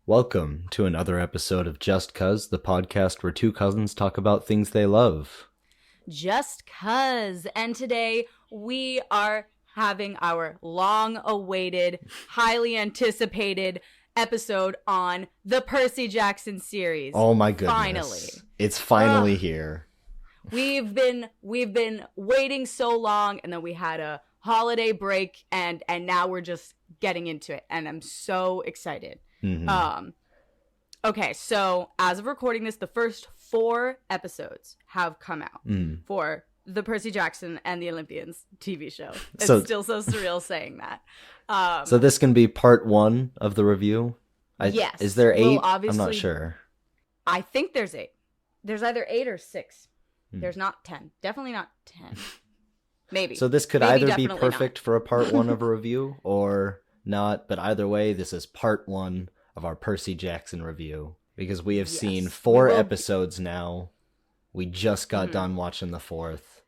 Welcome to another episode of Just Cuz, the podcast where two cousins talk about things they love. Just Cuz. And today we are having our long-awaited, highly anticipated episode on the Percy Jackson series. Oh my goodness. Finally. It's finally here. We've been waiting so long, and then we had a holiday break, and now we're just getting into it, and I'm so excited. Mm-hmm. Okay, so as of recording this, the first 4 episodes have come out for the Percy Jackson and the Olympians TV show. It's still so surreal saying that. So this can be part 1 of the review? Yes. Is there 8? Well, I'm not sure. I think there's 8. There's either 8 or 6. There's not 10. Definitely not 10. Maybe. So this could Maybe, either be perfect for a part 1 of a review or not, but either way, this is part 1 of our Percy Jackson review, because we have seen 4 episodes now. We just got done watching the 4th.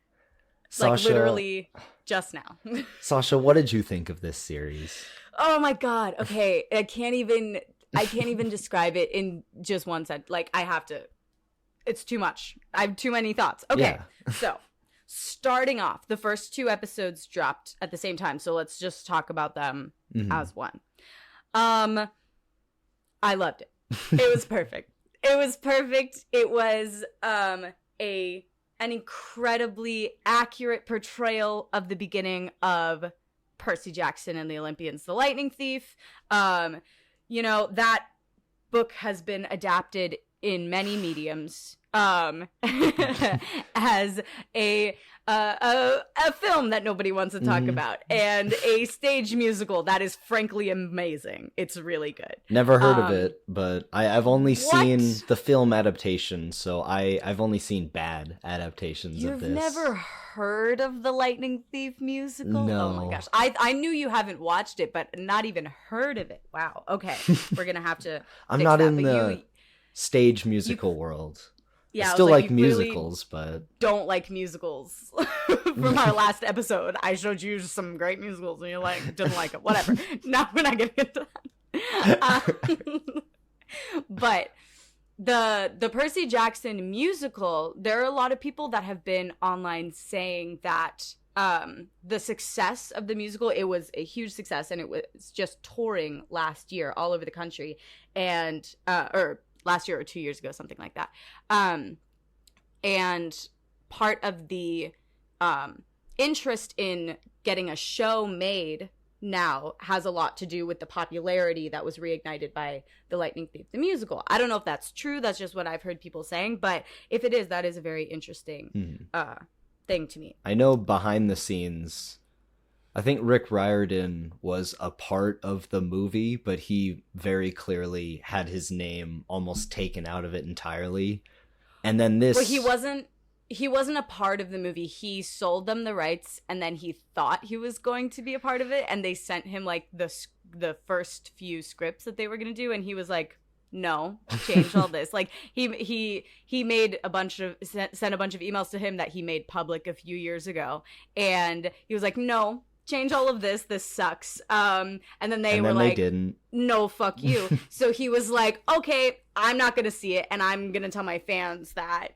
Sasha, literally just now. Sasha, what did you think of this series? Oh my god. Okay, I can't even describe it in just one sentence. Like, I have to. It's too much. I have too many thoughts. Okay. Yeah. So, starting off, the first 2 episodes dropped at the same time, so let's just talk about them as one. I loved it. It was perfect. It was perfect. It was an incredibly accurate portrayal of the beginning of Percy Jackson and the Olympians, the Lightning Thief. That book has been adapted in many mediums as a film that nobody wants to talk about, and a stage musical that is frankly amazing. It's really good. Never heard of it, but I've only seen the film adaptation, so I've only seen bad adaptations of this. You've never heard of the Lightning Thief musical? No. Oh my gosh. I knew you haven't watched it, but not even heard of it. Wow. Okay. We're gonna have to I'm not in the stage musical world. Yeah, I still like musicals, but don't like musicals. From our last episode, I showed you some great musicals, and you didn't like them. Whatever. Now we're not getting into that. But the Percy Jackson musical, there are a lot of people that have been online saying that the success of the musical, it was a huge success, and it was just touring last year all over the country, and or last year or 2 years ago, something like that. And part of the interest in getting a show made now has a lot to do with the popularity that was reignited by The Lightning Thief, the musical. I don't know if that's true. That's just what I've heard people saying. But if it is, that is a very interesting thing to me. I know behind the scenes, I think Rick Riordan was a part of the movie, but he very clearly had his name almost taken out of it entirely. And then this... Well, he wasn't a part of the movie. He sold them the rights, and then he thought he was going to be a part of it, and they sent him, the first few scripts that they were going to do, and he was like, no, change all this. He made sent a bunch of emails to him that he made public a few years ago, and he was like, no, change all of this. This sucks. And then they didn't. No, fuck you. So he was like, okay, I'm not going to see it. And I'm going to tell my fans that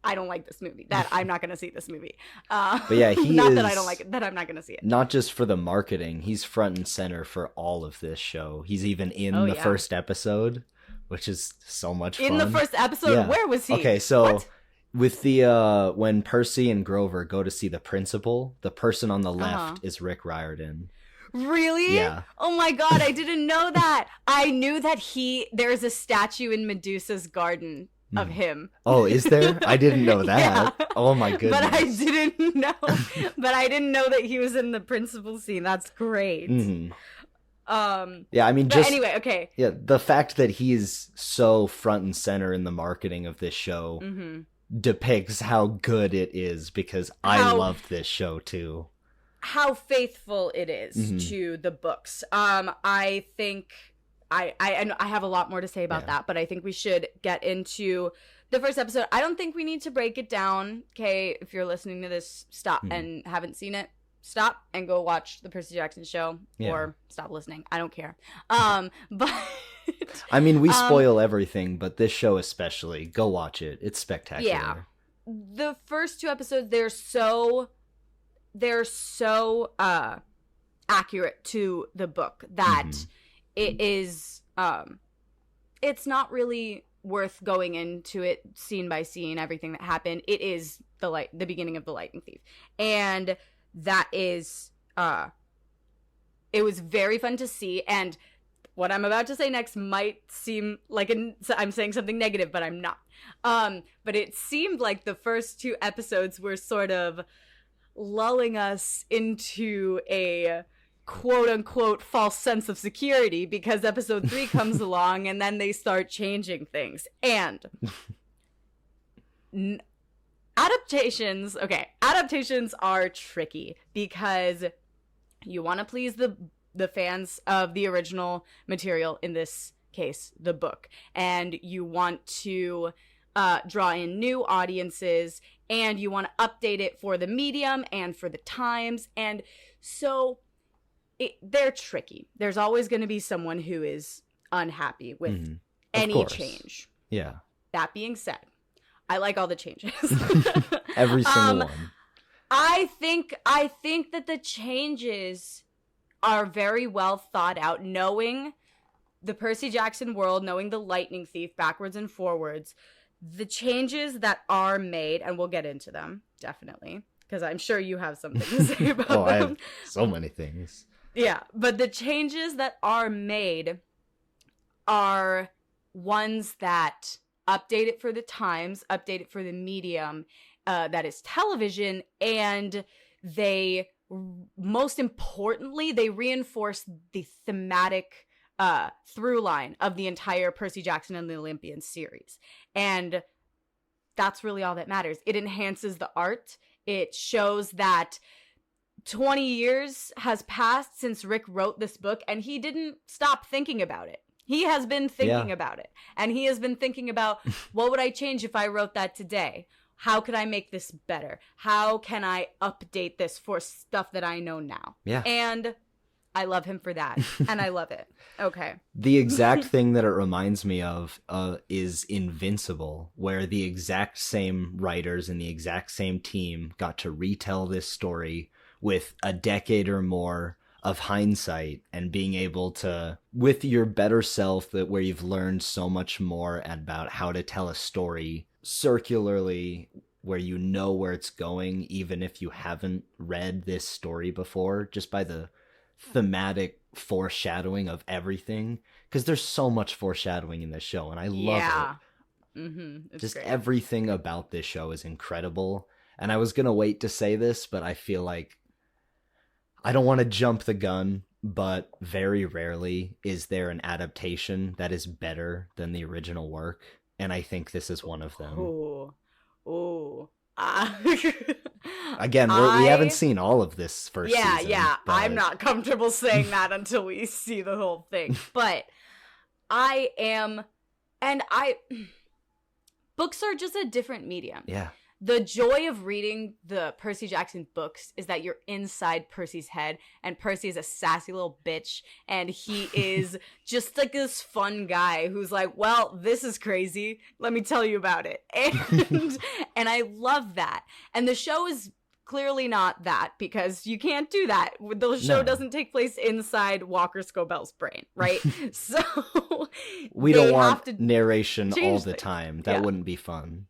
I don't like this movie, that I'm not going to see this movie. But yeah, that I don't like it, that I'm not going to see it. Not just for the marketing. He's front and center for all of this show. He's even in the first episode, which is so much fun. In the first episode? Yeah. Where was he? Okay, so... What? With the, when Percy and Grover go to see the principal, the person on the left is Rick Riordan. Really? Yeah. Oh my god, I didn't know that. I knew that there's a statue in Medusa's garden of him. Oh, is there? I didn't know that. Yeah. Oh my goodness. But I didn't know that he was in the principal scene. That's great. Yeah, I mean, just anyway, okay. Yeah, the fact that he's so front and center in the marketing of this show depicts how good it is, because I loved this show too. How faithful it is to the books. I think I have a lot more to say about that, but I think we should get into the first episode. I don't think we need to break it down. Okay, if you're listening to this, stop and haven't seen it. stop and go watch the Percy Jackson show or stop listening. I don't care. But I mean, we spoil everything, but this show especially, go watch it. It's spectacular. Yeah. The first 2 episodes, they're so accurate to the book that it is it's not really worth going into it scene by scene, everything that happened. It is the beginning of The Lightning Thief. And that is it was very fun to see, and what I'm about to say next might seem like I'm saying something negative, but I'm not. But it seemed like the first 2 episodes were sort of lulling us into a quote-unquote false sense of security, because episode 3 comes along and then they start changing things. And adaptations are tricky, because you want to please the fans of the original material, in this case, the book, and you want to draw in new audiences, and you want to update it for the medium and for the times, and so they're tricky. There's always going to be someone who is unhappy with any change. Yeah. That being said, I like all the changes. Every single one. I think that the changes are very well thought out, knowing the Percy Jackson world, knowing the Lightning Thief backwards and forwards. The changes that are made, and we'll get into them, definitely, because I'm sure you have something to say about them. I have so many things. Yeah, but the changes that are made are ones that update it for the times, update it for the medium that is television, and they, most importantly, they reinforce the thematic through line of the entire Percy Jackson and the Olympians series. And that's really all that matters. It enhances the art. It shows that 20 years has passed since Rick wrote this book, and he didn't stop thinking about it. He has been thinking about it. And he has been thinking about, what would I change if I wrote that today? How could I make this better? How can I update this for stuff that I know now? Yeah. And I love him for that. And I love it. Okay. The exact thing that it reminds me of is Invincible, where the exact same writers and the exact same team got to retell this story with a decade or more of hindsight, and being able to, with your better self, that where you've learned so much more about how to tell a story circularly, where you know where it's going, even if you haven't read this story before, just by the thematic foreshadowing of everything, because there's so much foreshadowing in this show, and I love it. Just great. Everything about this show is incredible. And I was gonna wait to say this, but I feel like I don't want to jump the gun, but very rarely is there an adaptation that is better than the original work, and I think this is one of them. Ooh. Again, we haven't seen all of this first season. Yeah. But I'm not comfortable saying that until we see the whole thing. But I am, and books are just a different medium. Yeah. The joy of reading the Percy Jackson books is that you're inside Percy's head, and Percy is a sassy little bitch, and he is just like this fun guy who's like, well, this is crazy. Let me tell you about it. And I love that. And the show is clearly not that, because you can't do that. The show doesn't take place inside Walker Scobell's brain, right? So we don't want narration all the time. That wouldn't be fun.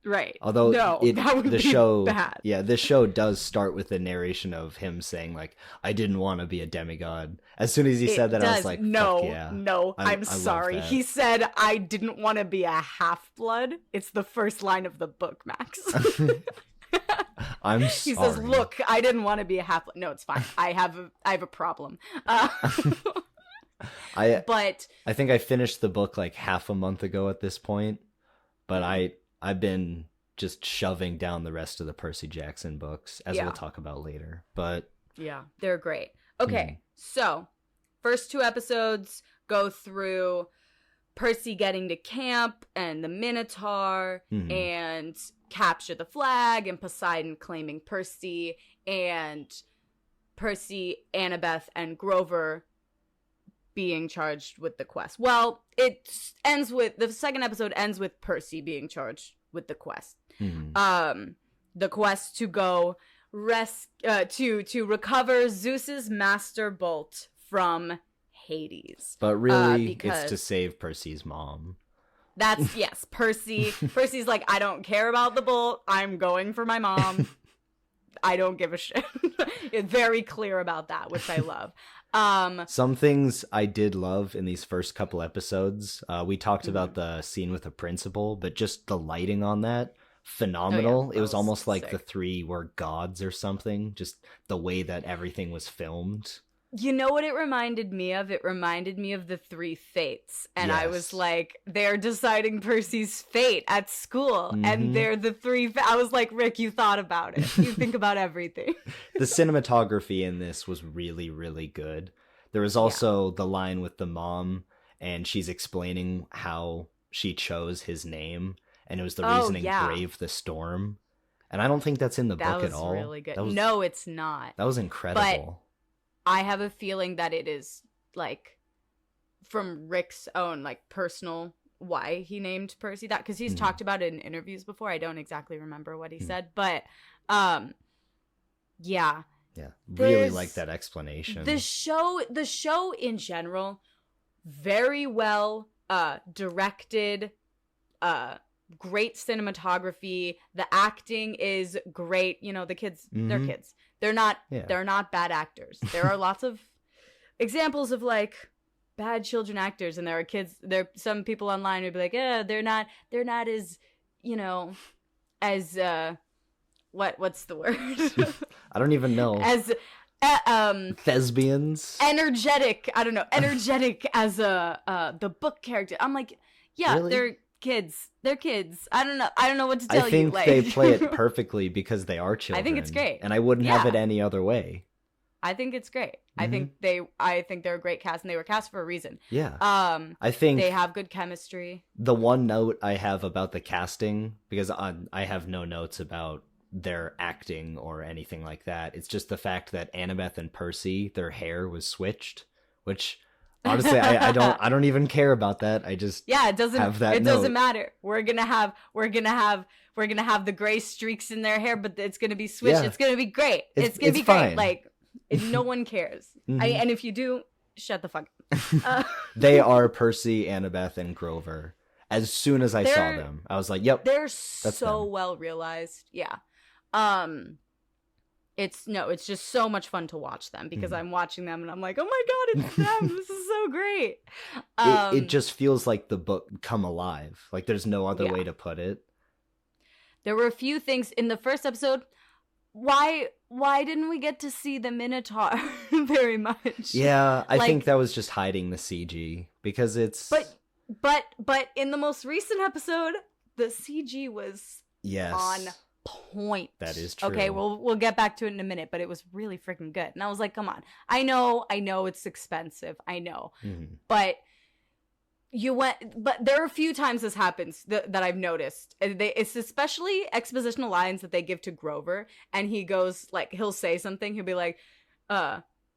Right. Although that would be bad. Yeah, this show does start with the narration of him saying, like, I didn't want to be a demigod. As soon as he said that, I was like, no, fuck yeah. No, I'm sorry. He said, I didn't want to be a half-blood. It's the first line of the book, Max. I'm sorry. He says, look, I didn't want to be a half-blood. No, it's fine. I have a problem. But I think I finished the book like half a month ago at this point, but I've been just shoving down the rest of the Percy Jackson books, as we'll talk about later. But yeah, they're great. Okay, so first 2 episodes go through Percy getting to camp and the Minotaur Mhm. and capture the flag and Poseidon claiming Percy and Percy, Annabeth, and Grover being charged with the quest. Well, the second episode ends with Percy being charged with the quest. Mhm. The quest to go to recover Zeus's master bolt from Hades. But really, because it's to save Percy's mom. That's, yes, Percy's like, I don't care about the bolt. I'm going for my mom. I don't give a shit. It's very clear about that, which I love. Some things I did love in these first couple episodes. We talked about the scene with the principal, but just the lighting on that, phenomenal. Oh, yeah, it was almost like sick. the three were gods or something. Just the way that everything was filmed. You know what it reminded me of? It reminded me of the Three Fates. And I was Yes. like, they're deciding Percy's fate at school. And they're the I was like, Rick, you thought about it. You think about everything. The cinematography in this was really, really good. There was also the line with the mom, and she's explaining how she chose his name, and it was the reason yeah. Brave the Storm. And I don't think that's in the That book was at all. really good. That was, No, it's not. that was incredible. I have a feeling that it is, like, from Rick's own, like, personal why he named Percy that, because he's talked about it in interviews before. I don't exactly remember what he said, but yeah. Yeah, really like that explanation. The show in general, very well directed, great cinematography. The acting is great. You know, the kids, they're kids. They're not bad actors. There are lots of examples of like bad children actors, and there are kids. Some people online would be like, yeah, they're not as, you know, as what's the word? I don't even know. As Thespians. Energetic. I don't know. Energetic as the book character. I'm like, yeah, Really? they're kids. They're kids. I don't know what to tell you. I think like... they play it perfectly because they are children. I think it's great. And I wouldn't have it any other way. I think it's great. I think they're a great cast, and they were cast for a reason. Yeah. I think they have good chemistry. The one note I have about the casting, because I have no notes about their acting or anything like that, it's just the fact that Annabeth and Percy, their hair was switched, which honestly I don't even care about that. I just it doesn't have that it note. doesn't matter. We're gonna have the gray streaks in their hair, but it's gonna be switched. Yeah. It's gonna be great. It's gonna be fine. great. Like no one cares. And if you do, shut the fuck up. They are Percy, Annabeth, and Grover. As soon as I saw them, I was like, yep. They're so them. well realized. Yeah. It's just so much fun to watch them, because I'm watching them and I'm like, oh my god, it's them. This is so great. It just feels like the book come alive. Like there's no other way to put it. There were a few things in the first episode. Why didn't we get to see the Minotaur very much? Yeah, I think that was just hiding the CG, because it's But in the most recent episode, the CG was on point. That is true. Okay, we'll get back to it in a minute, but it was really freaking good. And I was like, come on. I know it's expensive. I know. But there are a few times this happens that I've noticed. It's especially expositional lines that they give to Grover, and he goes, like, he'll say something, he'll be like,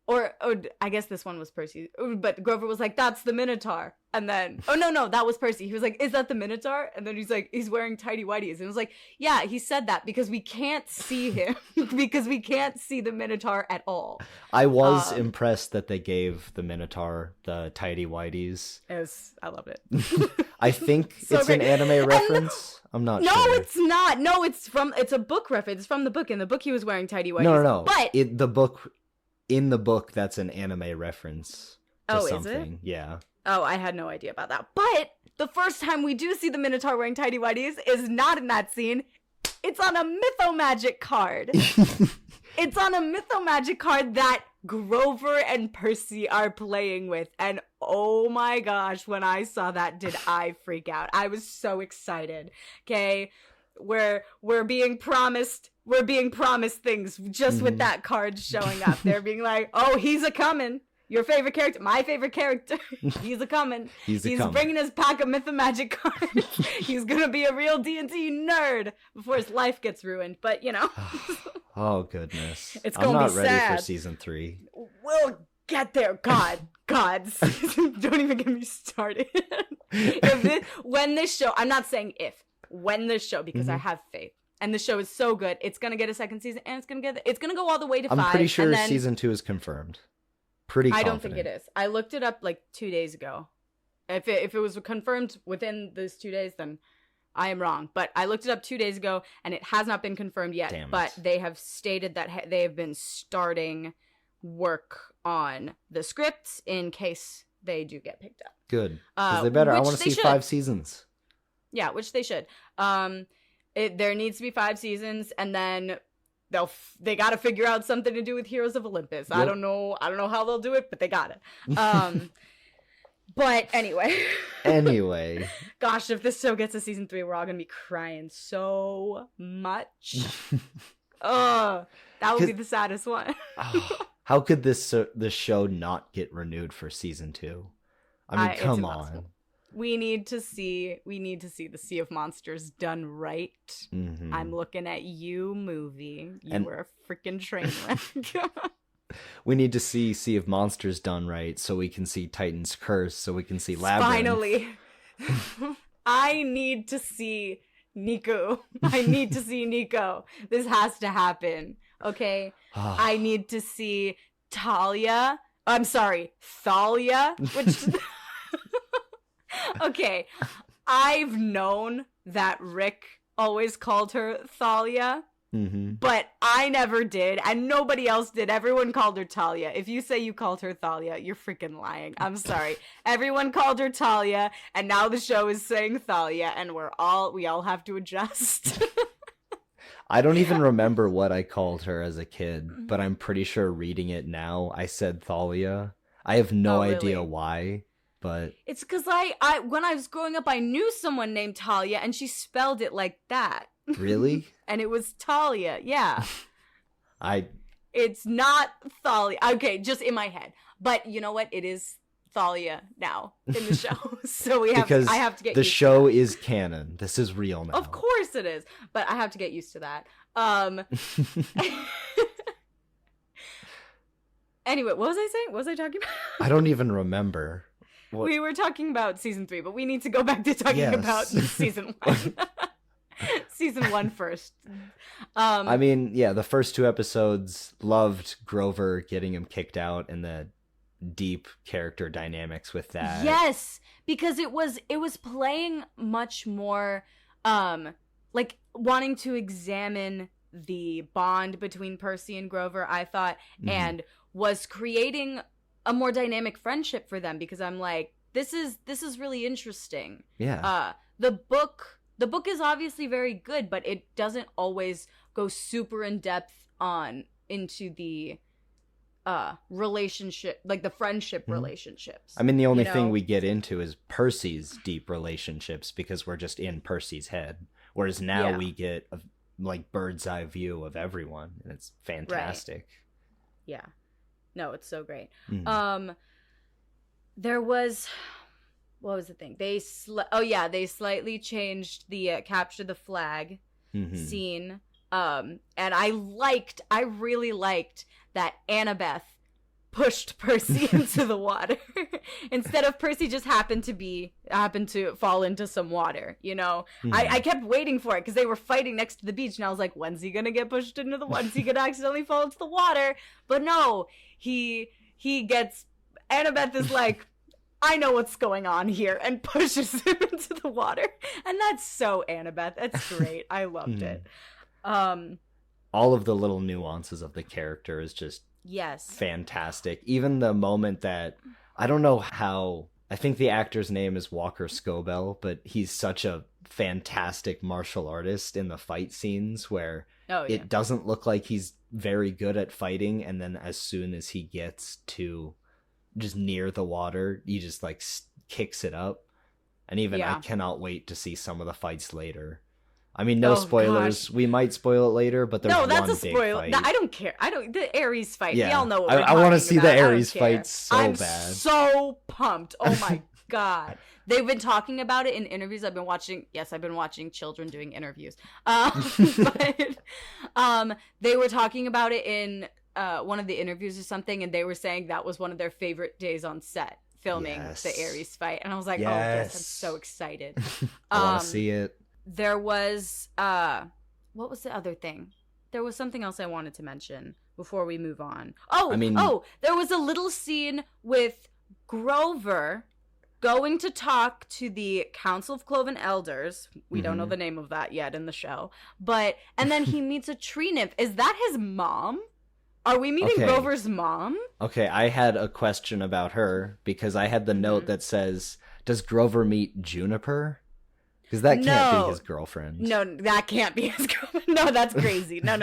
or I guess this one was Percy, but Grover was like, that's the Minotaur. And then, oh no, that was Percy. He was like, is that the Minotaur? And then he's like, he's wearing tighty whities. And it was like, yeah, he said that because we can't see him, because we can't see the Minotaur at all. I was impressed that they gave the Minotaur the tighty whities. I loved it. I think So it's great. an anime reference. I'm not sure. No, it's not. No, it's a book reference. It's from the book. In the book, he was wearing tighty whities. No. But In the book, that's an anime reference to something. Is it? Yeah. Oh, I had no idea about that. But the first time we do see the Minotaur wearing tighty whities is not in that scene. It's on a Mythomagic card. It's on a Mythomagic card that Grover and Percy are playing with. And oh my gosh, when I saw that, did I freak out. I was so excited. Okay? We're being promised things just with that card showing up. They're being like, oh, he's a coming. Your favorite character, my favorite character. He's a coming. He's bringing his pack of Myth and Magic cards. He's gonna be a real D&D nerd before his life gets ruined. But you know. Oh goodness! It's gonna I'm be not ready sad. for season 3. We'll get there. God, don't even get me started. When this show, I'm not saying when this show, because I have faith. And the show is so good, it's gonna get a second season, and it's gonna go all the way to 5. I'm pretty sure season 2 is confirmed. Pretty confident. I don't think it is. I looked it up like 2 days ago. If it was confirmed within those 2 days, then I am wrong. But I looked it up 2 days ago, and it has not been confirmed yet. Damn it. But they have stated that they have been starting work on the scripts in case they do get picked up. Good. Because they better. I want to see 5 seasons. Yeah, which they should. There needs to be 5 seasons, and then they got to figure out something to do with Heroes of Olympus. Yep. I don't know how they'll do it, but they got it. But anyway, gosh, if this show gets to season 3, we're all gonna be crying so much. That would be the saddest one. How could this show not get renewed for season 2? I mean, come on. We need to see the Sea of Monsters done right. Mm-hmm. I'm looking at you, movie. You were a freaking train wreck. We need to see Sea of Monsters done right, so we can see Titan's Curse, so we can see Labyrinth. Finally, I need to see Nico. I need to see Nico. This has to happen. Okay, I need to see Thalia. I'm sorry, Thalia. Which. Okay, I've known that Rick always called her Thalia, but I never did, and nobody else did. Everyone called her Talia. If you say you called her Thalia, you're freaking lying. I'm sorry. Everyone called her Talia, and now the show is saying Thalia, and we all have to adjust. I don't even remember what I called her as a kid, but I'm pretty sure reading it now, I said Thalia. I have no idea why. But it's because I when I was growing up, I knew someone named Talia, and she spelled it like that. Really? And it was Talia, yeah. It's not Thalia. Okay, just in my head. But you know what? It is Thalia now in the show. So I have to get the show is canon. This is real now. Of course it is. But I have to get used to that. Anyway, what was I saying? What was I talking about? I don't even remember. What? We were talking about season 3, but we need to go back to talking about season 1. Season 1 first. I mean, yeah, the first 2 episodes, loved Grover getting him kicked out and the deep character dynamics with that. Yes, because it was playing much more like wanting to examine the bond between Percy and Grover, I thought, and was creating a more dynamic friendship for them, because I'm like, this is really interesting. Yeah. The book is obviously very good, but it doesn't always go super in depth into the relationship, like the friendship relationships. I mean, the only thing we get into is Percy's deep relationships, because we're just in Percy's head, whereas now we get a like bird's eye view of everyone, and it's fantastic. Right. Yeah. No, it's so great. There was, what was the thing? They slightly changed the capture the flag scene. And I really liked that Annabeth pushed Percy into the water instead of Percy just happened to fall into some water, you know. I kept waiting for it because they were fighting next to the beach, and I was like, when's he gonna get pushed into the water? Is he gonna accidentally fall into the water? But no, he gets, Annabeth is like, I know what's going on here, and pushes him into the water. And that's so Annabeth. That's great. I loved it. All of the little nuances of the character is just fantastic. Even the moment that, I don't know how, I think the actor's name is Walker Scobell, but he's such a fantastic martial artist in the fight scenes where it doesn't look like he's very good at fighting, and then as soon as he gets to just near the water, he just like kicks it up. And even I cannot wait to see some of the fights later. I mean, no Oh, spoilers. gosh. We might spoil it later, but there's No, one that's a big spoiler. fight. No, I don't care. The Ares fight. Yeah. We all know what I we're talking want to see about. the I don't Ares care. fight so I'm bad. so pumped. Oh my god. They've been talking about it in interviews. I've been watching children doing interviews. But they were talking about it in one of the interviews or something, and they were saying that was one of their favorite days on set, filming the Ares fight. And I was like, oh yes, I'm so excited. I want to see it. There was what was the other thing? There was something else I wanted to mention before we move on. There was a little scene with Grover going to talk to the Council of Cloven Elders. We don't know the name of that yet in the show. And then he meets a tree nymph. Is that his mom? Are we meeting Grover's mom? Okay, I had a question about her because I had the note that says, does Grover meet Juniper? Because that can't be his girlfriend. No, that can't be his girlfriend. No, that's crazy. No.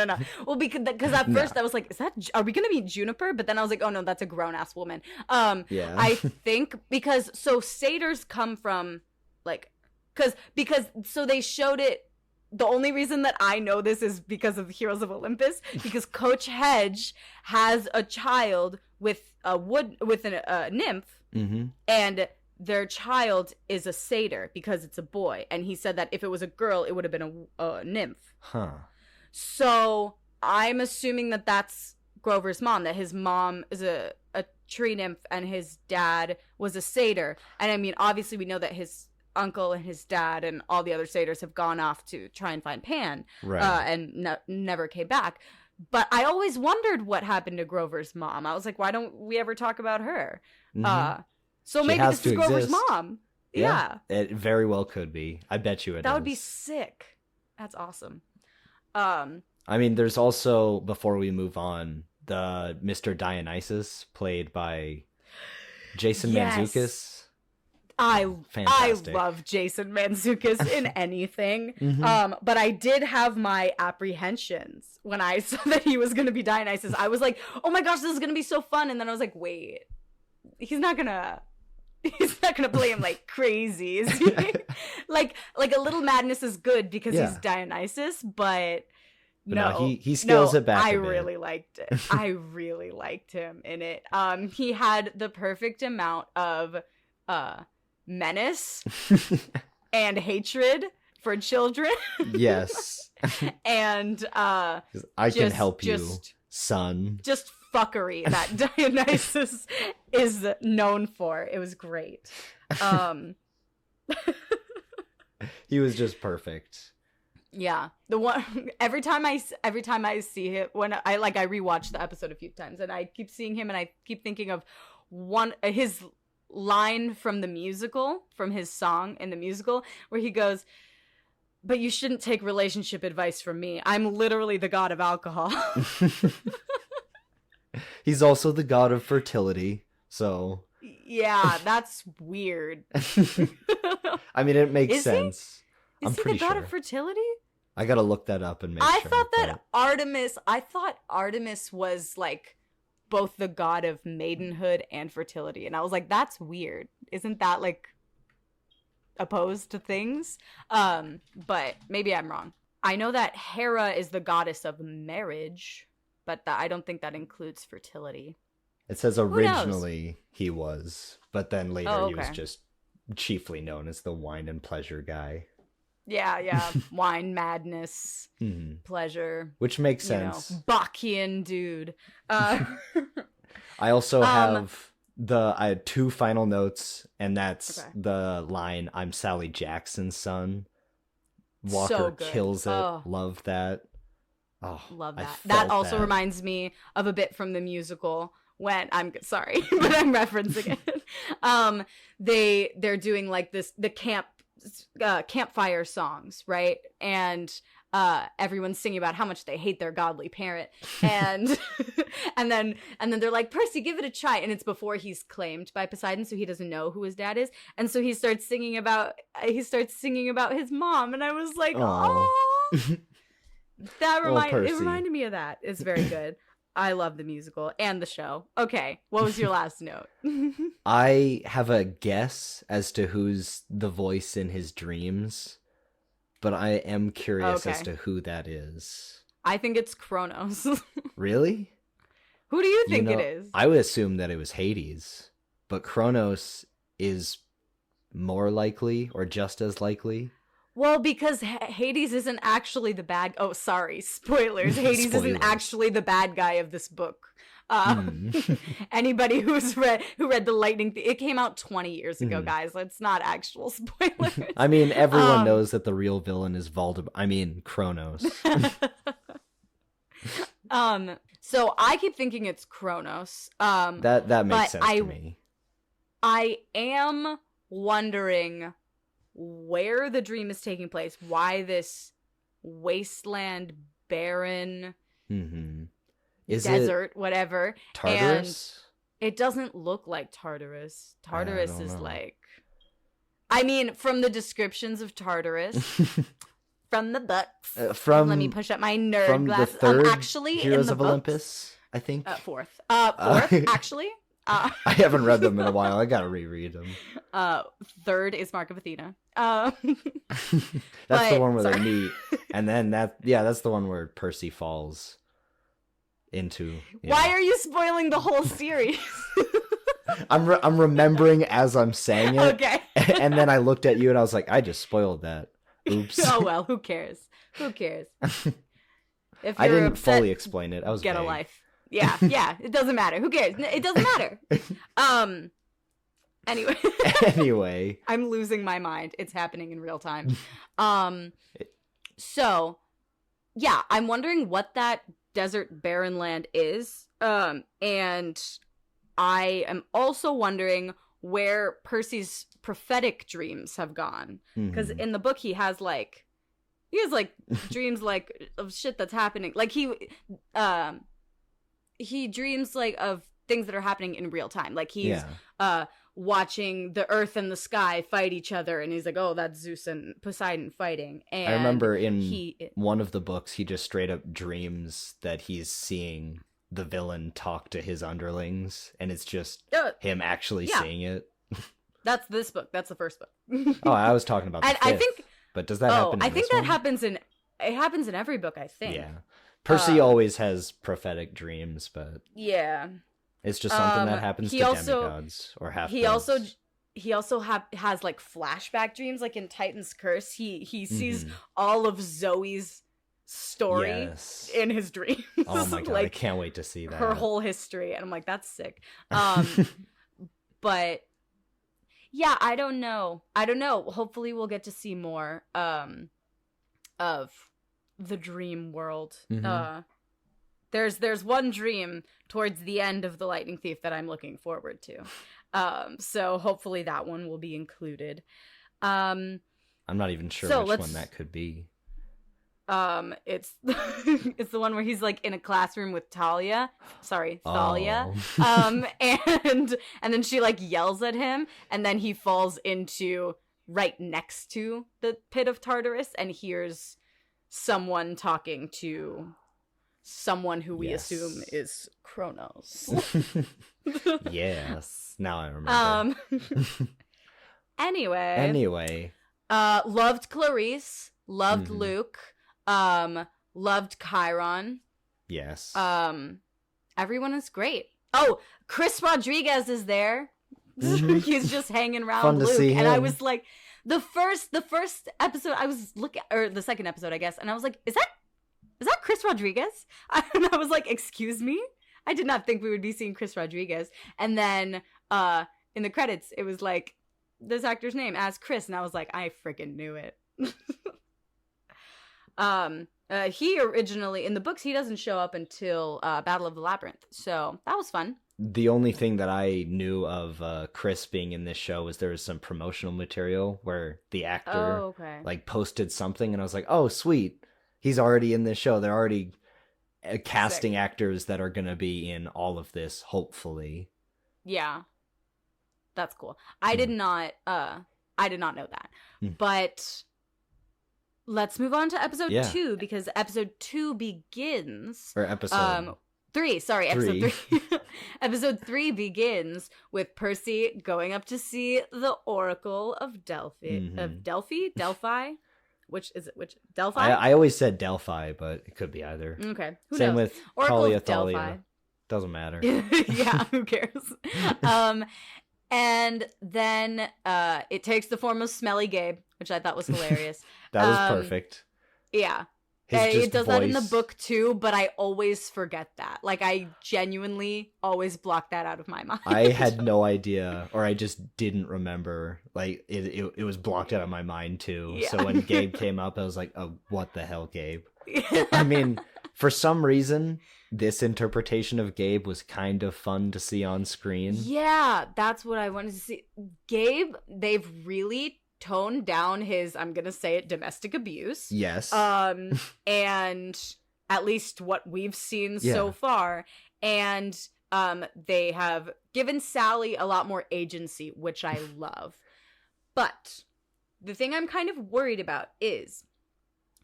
Well, because at first I was like, are we going to meet Juniper? But then I was like, oh no, that's a grown-ass woman. Yeah. I think because satyrs come from because they showed it. The only reason that I know this is because of Heroes of Olympus, because Coach Hedge has a child with a nymph, and their child is a satyr because it's a boy, and he said that if it was a girl, it would have been a nymph. Huh. So I'm assuming that that's Grover's mom, that his mom is a tree nymph and his dad was a satyr. And I mean, obviously we know that his uncle and his dad and all the other satyrs have gone off to try and find Pan, and never came back. But I always wondered what happened to Grover's mom. I was like, why don't we ever talk about her? So maybe this is Grover's mom. Yeah. It very well could be. I bet you it is. That would be sick. That's awesome. I mean, there's also, before we move on, the Mr. Dionysus, played by Jason Mantzoukas. I Fantastic. love Jason Mantzoukas in anything. But I did have my apprehensions when I saw that he was going to be Dionysus. I was like, oh my gosh, this is going to be so fun. And then I was like, wait, he's not going to play him like crazy, is he? like a little madness is good because he's Dionysus, but he scales it back. I really liked it. I really liked him in it. He had the perfect amount of menace and hatred for children. Yes. And I can help you, son. Just fuckery that Dionysus is known for. It was great. He was just perfect. Yeah, the one every time I see him, when I rewatched the episode a few times, and I keep seeing him, and I keep thinking of his line from the musical, from his song in the musical, where he goes, "But you shouldn't take relationship advice from me. I'm literally the god of alcohol." He's also the god of fertility, so... Yeah, that's weird. I mean, it makes sense. Is he the god of fertility? I gotta look that up and make sure. I thought Artemis was, like, both the god of maidenhood and fertility. And I was like, that's weird. Isn't that, like, opposed to things? But maybe I'm wrong. I know that Hera is the goddess of marriage, but I don't think that includes fertility. It says originally he was, but then later he was just chiefly known as the wine and pleasure guy. Yeah. Wine, madness, pleasure. Which makes sense. Bacchian dude. I also have I had two final notes, and that's the line, "I'm Sally Jackson's son." Walker kills it. Oh. Love that. Oh, love that. That also reminds me of a bit from the musical when I'm sorry, but I'm referencing it. They're doing like the campfire songs, right? And everyone's singing about how much they hate their godly parent, and and then they're like, "Percy, give it a try," and it's before he's claimed by Poseidon, so he doesn't know who his dad is, and so he starts singing about his mom, and I was like, oh. It reminded me of that. It's very good. I love the musical and the show. Okay, what was your last note? I have a guess as to who's the voice in his dreams. but I am curious as Okay. to who that is. I think it's Kronos. Really? Who do you think it is? I would assume that it was Hades, but Kronos is more likely or just as likely. Well, because Hades isn't actually the bad... Oh, sorry. Spoilers. Hades isn't Spoilers. actually the bad guy of this book. Hmm. Anybody who read the Lightning... It came out 20 years ago, guys. It's not actual spoilers. I mean, everyone knows that the real villain is Kronos. So I keep thinking it's Kronos. That makes but sense to me. I am wondering where the dream is taking place, why this wasteland, barren, Is desert, whatever. Tartarus? And it doesn't look like Tartarus. Tartarus don't is know. like... I mean, from the descriptions of Tartarus, from the books. From Let me push up my nerd from glasses. the third Actually, in Heroes the of books, Olympus, I think. Fourth. Fourth, actually. I haven't read them in a while. I gotta reread them. Third is Mark of Athena. That's the one where they meet, and then that's the one where Percy falls into. Why are you spoiling the whole series? I'm remembering as I'm saying it. Okay. And then I looked at you and I was like, I just spoiled that. Oops. Oh well, who cares? Who cares? If I you're didn't upset, fully explain it. I was get a vague. life. Yeah, it doesn't matter. Who cares? It doesn't matter. Anyway. Anyway. I'm losing my mind. It's happening in real time. So, yeah, I'm wondering what that desert barren land is. And I am also wondering where Percy's prophetic dreams have gone. Because in the book, he has dreams like of shit that's happening. Like he dreams like of things that are happening in real time. Like he's watching the earth and the sky fight each other, and he's like, oh, that's Zeus and Poseidon fighting. And I remember in one of the books, he just straight up dreams that he's seeing the villain talk to his underlings, and it's just him actually seeing it. That's this book. That's the first book. Oh, I was talking about the fifth. I think. But does that happen in I think this that one? happens in. It happens in every book, I think. Yeah. Percy always has prophetic dreams, but yeah, it's just something that happens to demigods or half. He also has like flashback dreams, like in Titan's Curse. He sees all of Zoe's story in his dreams. Oh my god, like, I can't wait to see that. Her whole history, and I'm like, that's sick. But yeah, I don't know. Hopefully we'll get to see more of the dream world. There's one dream towards the end of The Lightning Thief that I'm looking forward to. So hopefully that one will be included. I'm not even sure which one that could be. It's it's the one where he's like in a classroom with Thalia. Oh. And then she like yells at him, and then he falls into right next to the pit of Tartarus and hears someone talking to someone who we assume is Kronos. Yes. Now I remember. Anyway. Loved Clarice. Loved Luke. Loved Chiron. Yes. Everyone is great. Oh, Chris Rodriguez is there. He's just hanging around Fun to Luke. see him. And I was like, the first episode I was looking, or the second episode, I guess, and I was like, is that Chris Rodriguez? And I was like, excuse me? I did not think we would be seeing Chris Rodriguez. And then in the credits, it was like this actor's name as Chris, and I was like, I freaking knew it. He originally, in the books, he doesn't show up until Battle of the Labyrinth, so that was fun. The only thing that I knew of Chris being in this show was there was some promotional material where the actor like posted something, and I was like, oh, sweet. He's already in this show. They're already casting actors that are going to be in all of this, hopefully. Yeah. That's cool. I did not know that. But let's move on to episode 2, because episode 2 begins... Or episode... 3, sorry, episode 3. Episode 3 begins with Percy going up to see the Oracle of Delphi. Delphi? Which is it? Which Delphi? I always said Delphi, but it could be either. Okay. Who Same knows? with Oracle Talia of Delphi. Thalia. Doesn't matter. Yeah, who cares? And then it takes the form of Smelly Gabe, which I thought was hilarious. That was perfect. Yeah. It does that in the book too, but I always forget that. Like, I genuinely always block that out of my mind. I had no idea, or I just didn't remember. Like, it was blocked out of my mind too. Yeah. So when Gabe came up, I was like, oh, what the hell, Gabe? I mean, for some reason, this interpretation of Gabe was kind of fun to see on screen. Yeah, that's what I wanted to see. Gabe, they've really toned down his, I'm gonna say it, domestic abuse. Yes. And at least what we've seen so far. And they have given Sally a lot more agency, which I love. But the thing I'm kind of worried about is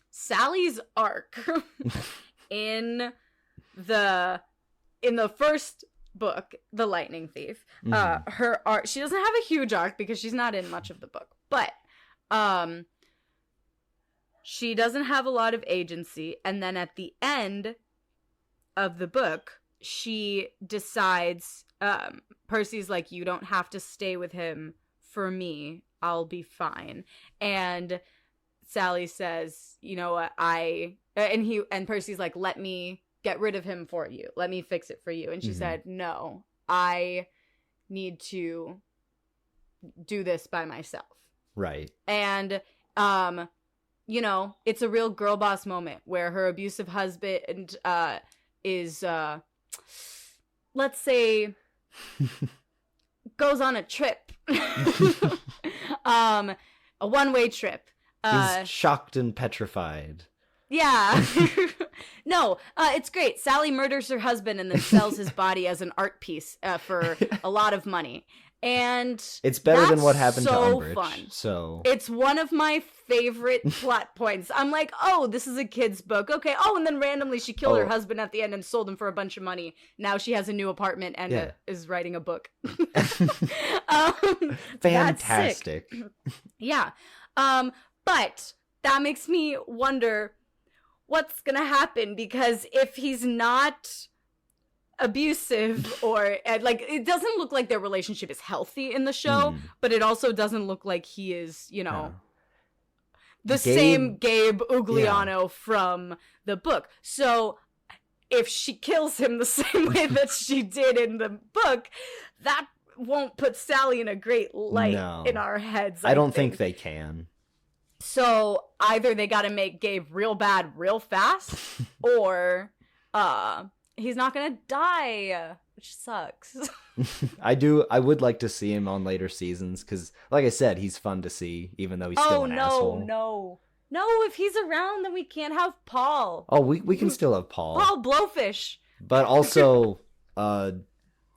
Sally's arc in the first book, The Lightning Thief. Her arc, she doesn't have a huge arc because she's not in much of the book. But she doesn't have a lot of agency, and then at the end of the book, she decides, Percy's like, you don't have to stay with him for me, I'll be fine. And Sally says, you know what, and Percy's like, let me get rid of him for you, let me fix it for you. And she said, no, I need to do this by myself. Right. And, you know, it's a real girl boss moment where her abusive husband is, let's say, goes on a trip. A one-way trip. He's shocked and petrified. Yeah. No, it's great. Sally murders her husband and then sells his body as an art piece for a lot of money. And it's better than what happened to Umbridge. Fun. So it's one of my favorite plot points. I'm like, oh, this is a kid's book. Okay. Oh, and then randomly she killed her husband at the end and sold him for a bunch of money. Now she has a new apartment and is writing a book. Fantastic. Yeah. But that makes me wonder what's gonna happen, because if he's not abusive or like, it doesn't look like their relationship is healthy in the show, but it also doesn't look like he is, you know, the same Gabe Ugliano from the book. So if she kills him the same way that she did in the book, that won't put Sally in a great light in our heads. I don't think they can. So either they got to make Gabe real bad real fast, or he's not gonna die, which sucks. I would like to see him on later seasons, because, like I said, he's fun to see, even though he's still an asshole. No, if he's around, then we can't have Paul. Oh, we can still have Paul. Paul Blowfish. But also, the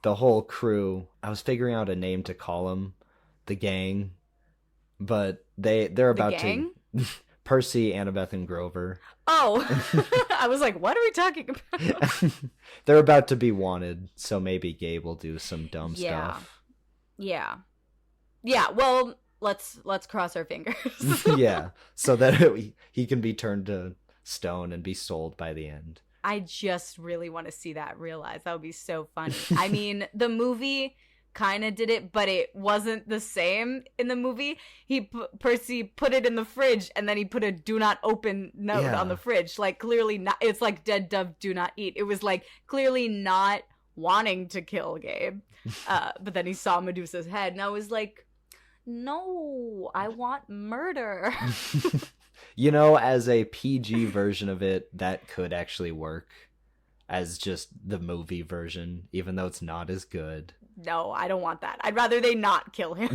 whole crew, I was figuring out a name to call them, the gang, but they're about to... Percy, Annabeth, and Grover. Oh, I was like, what are we talking about? They're about to be wanted, so maybe Gabe will do some dumb stuff. Yeah. Well, let's cross our fingers. Yeah, so that he can be turned to stone and be sold by the end. I just really want to see that realized. That would be so funny. I mean, the movie kind of did it, but it wasn't the same in the movie. Percy put it in the fridge, and then he put a do not open note on the fridge. Like, clearly not. It's like dead dove do not eat. It was like clearly not wanting to kill Gabe. But then he saw Medusa's head, and I was like, no, I want murder. You know, as a PG version of it, that could actually work as just the movie version, even though it's not as good. No, I don't want that. I'd rather they not kill him.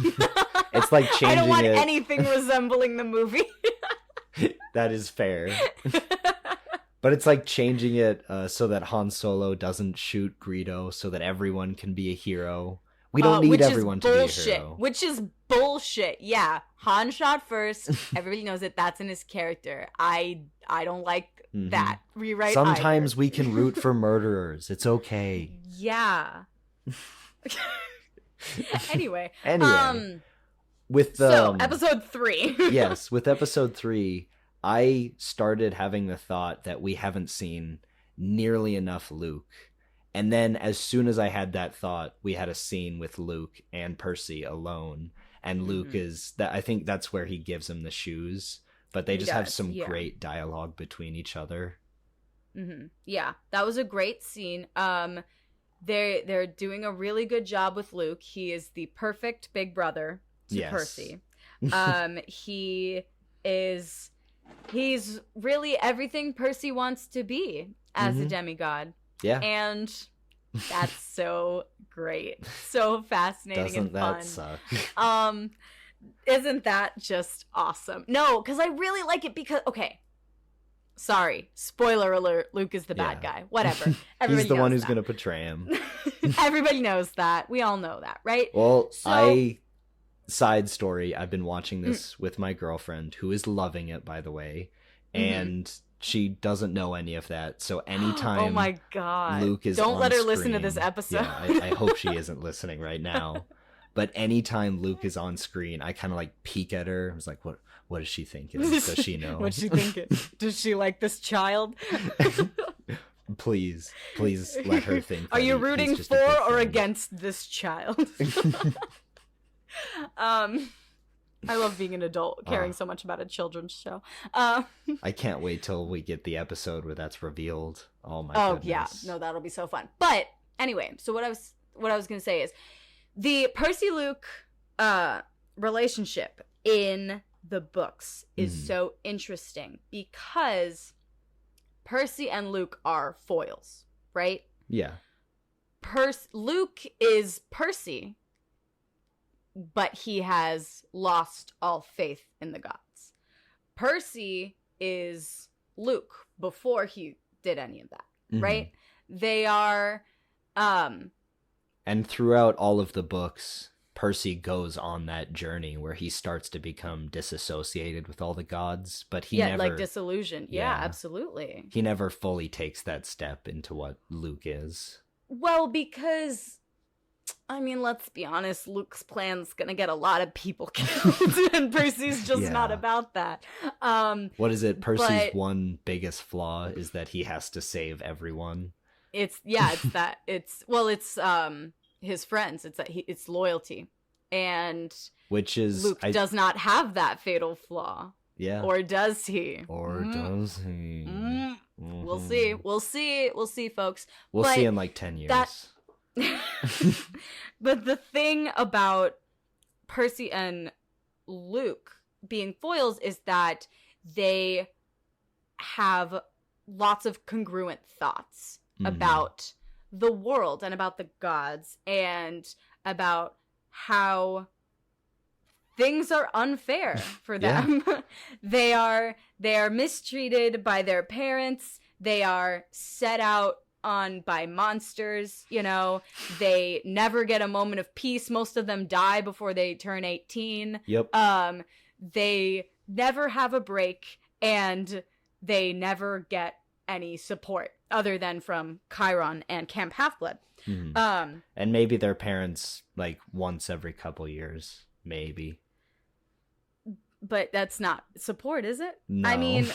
It's like changing it. I don't want anything resembling the movie. That is fair. But it's like changing it so that Han Solo doesn't shoot Greedo, so that everyone can be a hero. We don't need everyone to be a hero. Which is bullshit. Yeah, Han shot first. Everybody knows it. That's in his character. I don't like that. Rewrite Sometimes we can root for murderers. It's okay. Yeah. Anyway, with so episode 3. Yes, with episode 3, I started having the thought that we haven't seen nearly enough Luke. And then as soon as I had that thought, we had a scene with Luke and Percy alone. And Luke is that, I think that's where he gives him the shoes, but they just have some great dialogue between each other. Yeah, that was a great scene. They're doing a really good job with Luke. He is the perfect big brother to Percy. He's really everything Percy wants to be as a demigod. Yeah. And that's so great. So fascinating and fun. Doesn't that suck? Isn't that just awesome? No, because I really like it because, okay. Sorry. Spoiler alert. Luke is the bad guy. Whatever. Everybody He's the knows one who's that. going to betray him. Everybody knows that. We all know that, right? Well, side story, I've been watching this with my girlfriend, who is loving it, by the way, and she doesn't know any of that. So anytime oh my God. Luke is Don't on let her screen, listen to this episode. Yeah, I hope she isn't listening right now. But anytime Luke is on screen, I kind of like peek at her. I was like, what is she thinking? Does she know? What's she thinking? Does she like this child? Please let her think. Are you rooting for or against this child? I love being an adult, caring so much about a children's show. I can't wait till we get the episode where that's revealed. Oh my goodness. Yeah, no, that'll be so fun. But anyway, so what I was gonna say is the Percy Luke relationship in the books is so interesting because Percy and Luke are foils, right? Yeah. Luke is Percy, but he has lost all faith in the gods. Percy is Luke before he did any of that, right? They are and throughout all of the books, Percy goes on that journey where he starts to become disassociated with all the gods, but he never, like disillusioned. Yeah, absolutely. He never fully takes that step into what Luke is. Well, because I mean, let's be honest, Luke's plan's gonna get a lot of people killed, and Percy's just not about that. What is it? Percy's one biggest flaw is that he has to save everyone. It's his friends. It's loyalty, and which is Luke does not have that fatal flaw. Yeah. Or does he? Or does he? We'll see. We'll see, folks. We'll see in like 10 years. But the thing about Percy and Luke being foils is that they have lots of congruent thoughts about the world and about the gods and about how things are unfair for them. They are mistreated by their parents. They are set out on by monsters, you know. They never get a moment of peace. Most of them die before they turn 18. Yep. They never have a break, and they never get any support other than from Chiron and Camp Half-Blood. And maybe their parents like once every couple years, maybe. But that's not support, is it? No. I mean,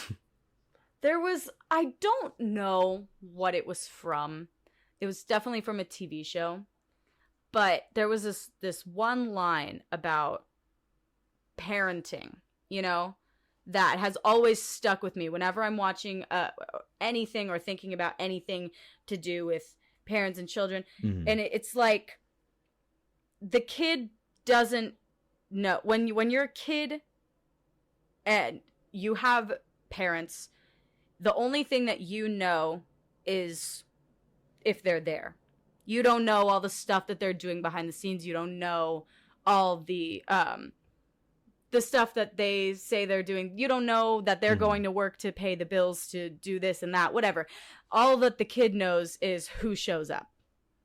I don't know what it was from. It was definitely from a TV show. But there was this one line about parenting, you know, that has always stuck with me whenever I'm watching anything or thinking about anything to do with parents and children. And it's like the kid doesn't know. When you're a kid and you have parents, the only thing that you know is if they're there. You don't know all the stuff that they're doing behind the scenes. You don't know all the stuff that they say they're doing. You don't know that they're going to work to pay the bills, to do this and that, whatever. All that the kid knows is who shows up,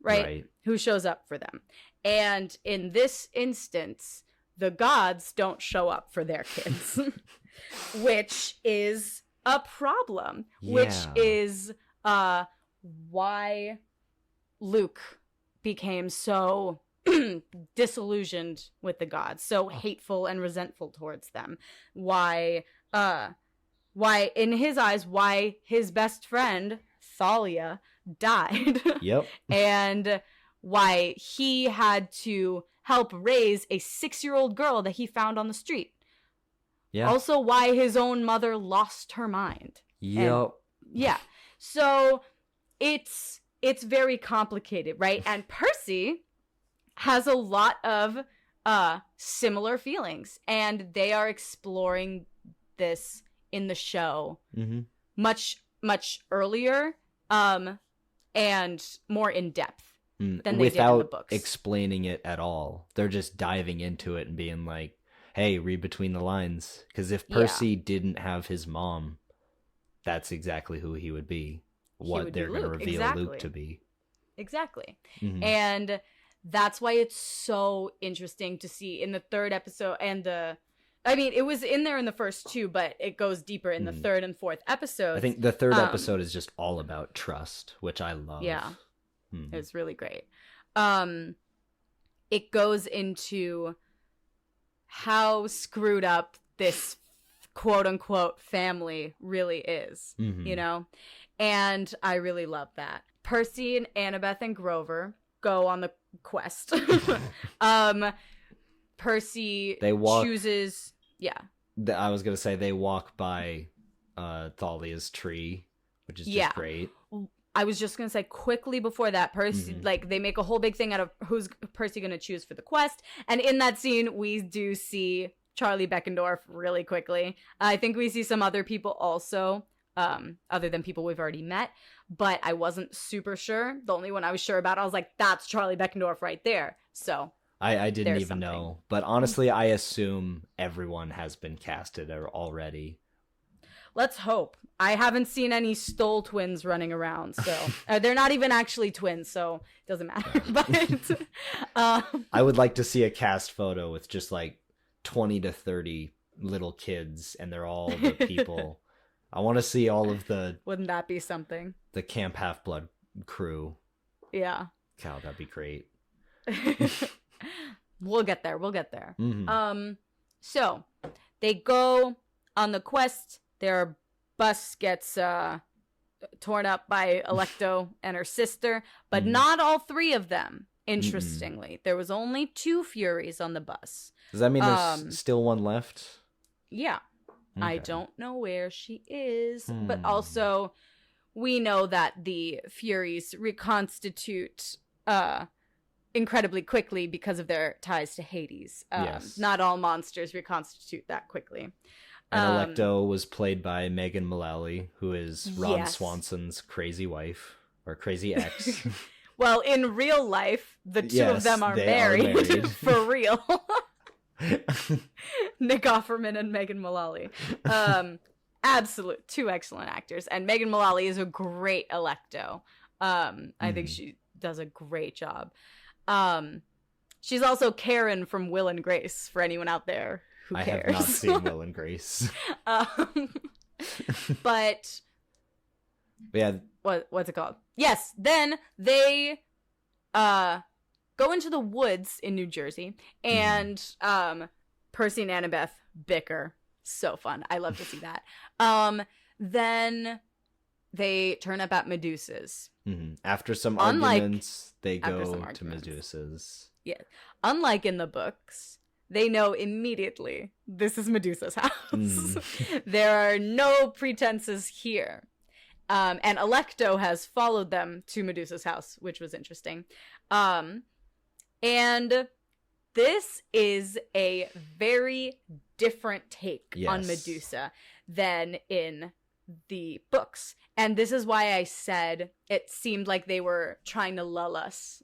right? Who shows up for them. And in this instance, the gods don't show up for their kids, which is a problem, which is why Luke became so disillusioned with the gods, so hateful and resentful towards them. Why why, in his eyes, why his best friend, Thalia, died. Yep. And why he had to help raise a 6-year-old girl that he found on the street. Yeah. Also, why his own mother lost her mind. Yep. And, yeah. So it's very complicated, right? And Percy has a lot of similar feelings, and they are exploring this in the show much earlier and more in depth than they did in the without books. explaining it at all. They're just diving into it and being like, hey, read between the lines. Because if Percy didn't have his mom, that's exactly who he would be. What they're going to reveal Luke to be. Exactly. And that's why it's so interesting to see in the third episode it was in there in the first 2, but it goes deeper in the third and fourth episodes. I think the third episode is just all about trust, which I love. Yeah. It was really great. It goes into how screwed up this quote unquote family really is, you know? And I really love that. Percy and Annabeth and Grover go on the quest. Percy chooses... Yeah. I was going to say they walk by Thalia's tree, which is just great. I was just going to say quickly before that, Percy, they make a whole big thing out of who's Percy going to choose for the quest. And in that scene, we do see Charlie Beckendorf really quickly. I think we see some other people also, other than people we've already met. But I wasn't super sure. The only one I was sure about, I was like, that's Charlie Beckendorf right there. So... I didn't even know. But honestly, I assume everyone has been casted already. Let's hope. I haven't seen any Stoll twins running around, so they're not even actually twins, so it doesn't matter. But I would like to see a cast photo with just like 20 to 30 little kids, and they're all the people. I want to see all of the... Wouldn't that be something? The Camp Half-Blood crew. Yeah. God, that'd be great. We'll get there. So they go on the quest. Their bus gets torn up by Alecto and her sister, but not all 3 of them. Interestingly, there was only 2 Furies on the bus. Does that mean there's still one left? Yeah. Okay. I don't know where she is, but also we know that the Furies reconstitute incredibly quickly because of their ties to Hades. Yes. Not all monsters reconstitute that quickly. And Alecto was played by Megan Mullally, who is Ron Swanson's crazy wife, or crazy ex. Well, in real life, the two of them are married. For real. Nick Offerman and Megan Mullally. Absolute 2 excellent actors. And Megan Mullally is a great Alecto. I think she does a great job. She's also Karen from Will and Grace, for anyone out there who cares. I have not seen Will and Grace. But yeah, what's it called? Yes, then they go into the woods in New Jersey, and Percy and Annabeth bicker. So fun. I love to see that. Then they turn up at Medusa's. After some arguments, they go to Medusa's. Yeah. Unlike in the books, they know immediately this is Medusa's house. There are no pretenses here. And Alecto has followed them to Medusa's house, which was interesting. And this is a very different take on Medusa than in the books. And this is why I said it seemed like they were trying to lull us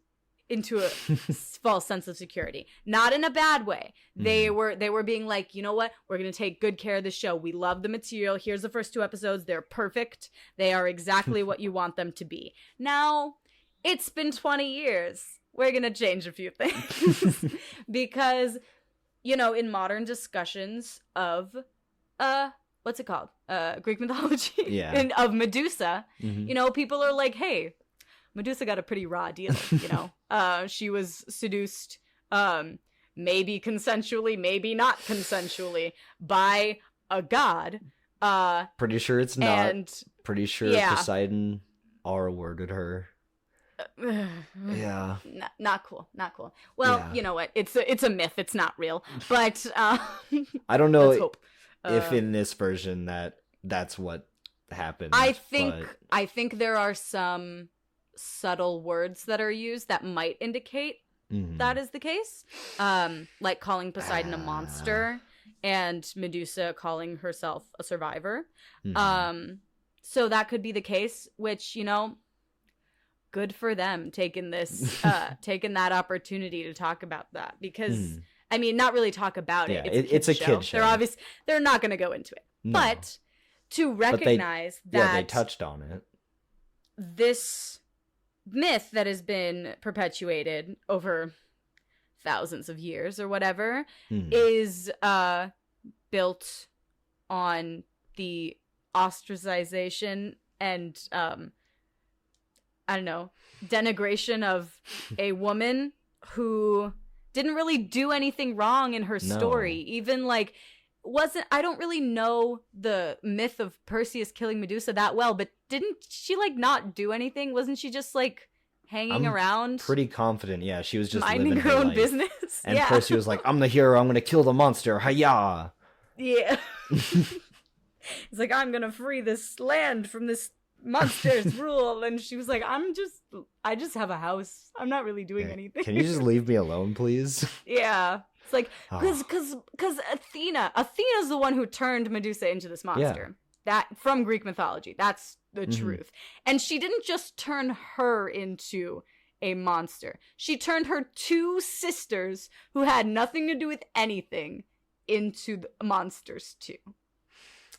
into a false sense of security. Not in a bad way. They were being like, you know what? We're going to take good care of the show. We love the material. Here's the first 2 episodes. They're perfect. They are exactly what you want them to be. Now, it's been 20 years. We're going to change a few things. Because, you know, in modern discussions of, what's it called? Greek mythology? And of Medusa, you know, people are like, hey, Medusa got a pretty raw deal, you know? She was seduced, maybe consensually, maybe not consensually, by a god. Pretty sure it's not. And Pretty sure Poseidon R-worded her. Yeah. Not cool. Well, you know what? It's a myth. It's not real. But I don't know if in this version that's what happened. I think there are some subtle words that are used that might indicate that is the case. Like calling Poseidon a monster and Medusa calling herself a survivor. So that could be the case, which, you know, good for them taking that opportunity to talk about that, because I mean, not really talk about it. It's a kid show. They're not going to go into it, but to recognize that they touched on it. This myth that has been perpetuated over thousands of years or whatever is built on the ostracization and I don't know, denigration of a woman who didn't really do anything wrong in her story. Even like I don't really know the myth of Perseus killing Medusa that well, but didn't she like not do anything? Wasn't she just like hanging around? Pretty confident, yeah. She was just minding living her own life. Business. And Percy was like, I'm the hero, I'm gonna kill the monster, hiya! Yeah. It's like, I'm gonna free this land from this monster's rule. And she was like, I just have a house. I'm not really doing anything. Can you just leave me alone, please? Yeah. It's like, because Athena's the one who turned Medusa into this monster. That from Greek mythology. That's the truth. And she didn't just turn her into a monster. She turned her two sisters who had nothing to do with anything into the monsters too.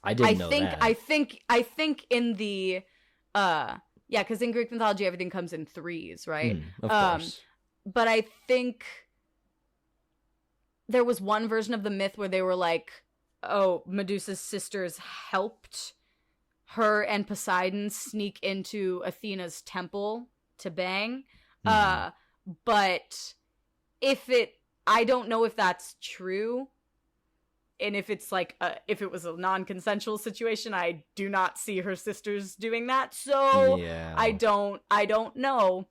I didn't know that. I think in the because in Greek mythology everything comes in threes, right? Of course. But I think there was one version of the myth where they were like, oh, Medusa's sisters helped her and Poseidon sneak into Athena's temple to bang. But I don't know if that's true. And if it's like, if it was a non-consensual situation, I do not see her sisters doing that. So I don't know.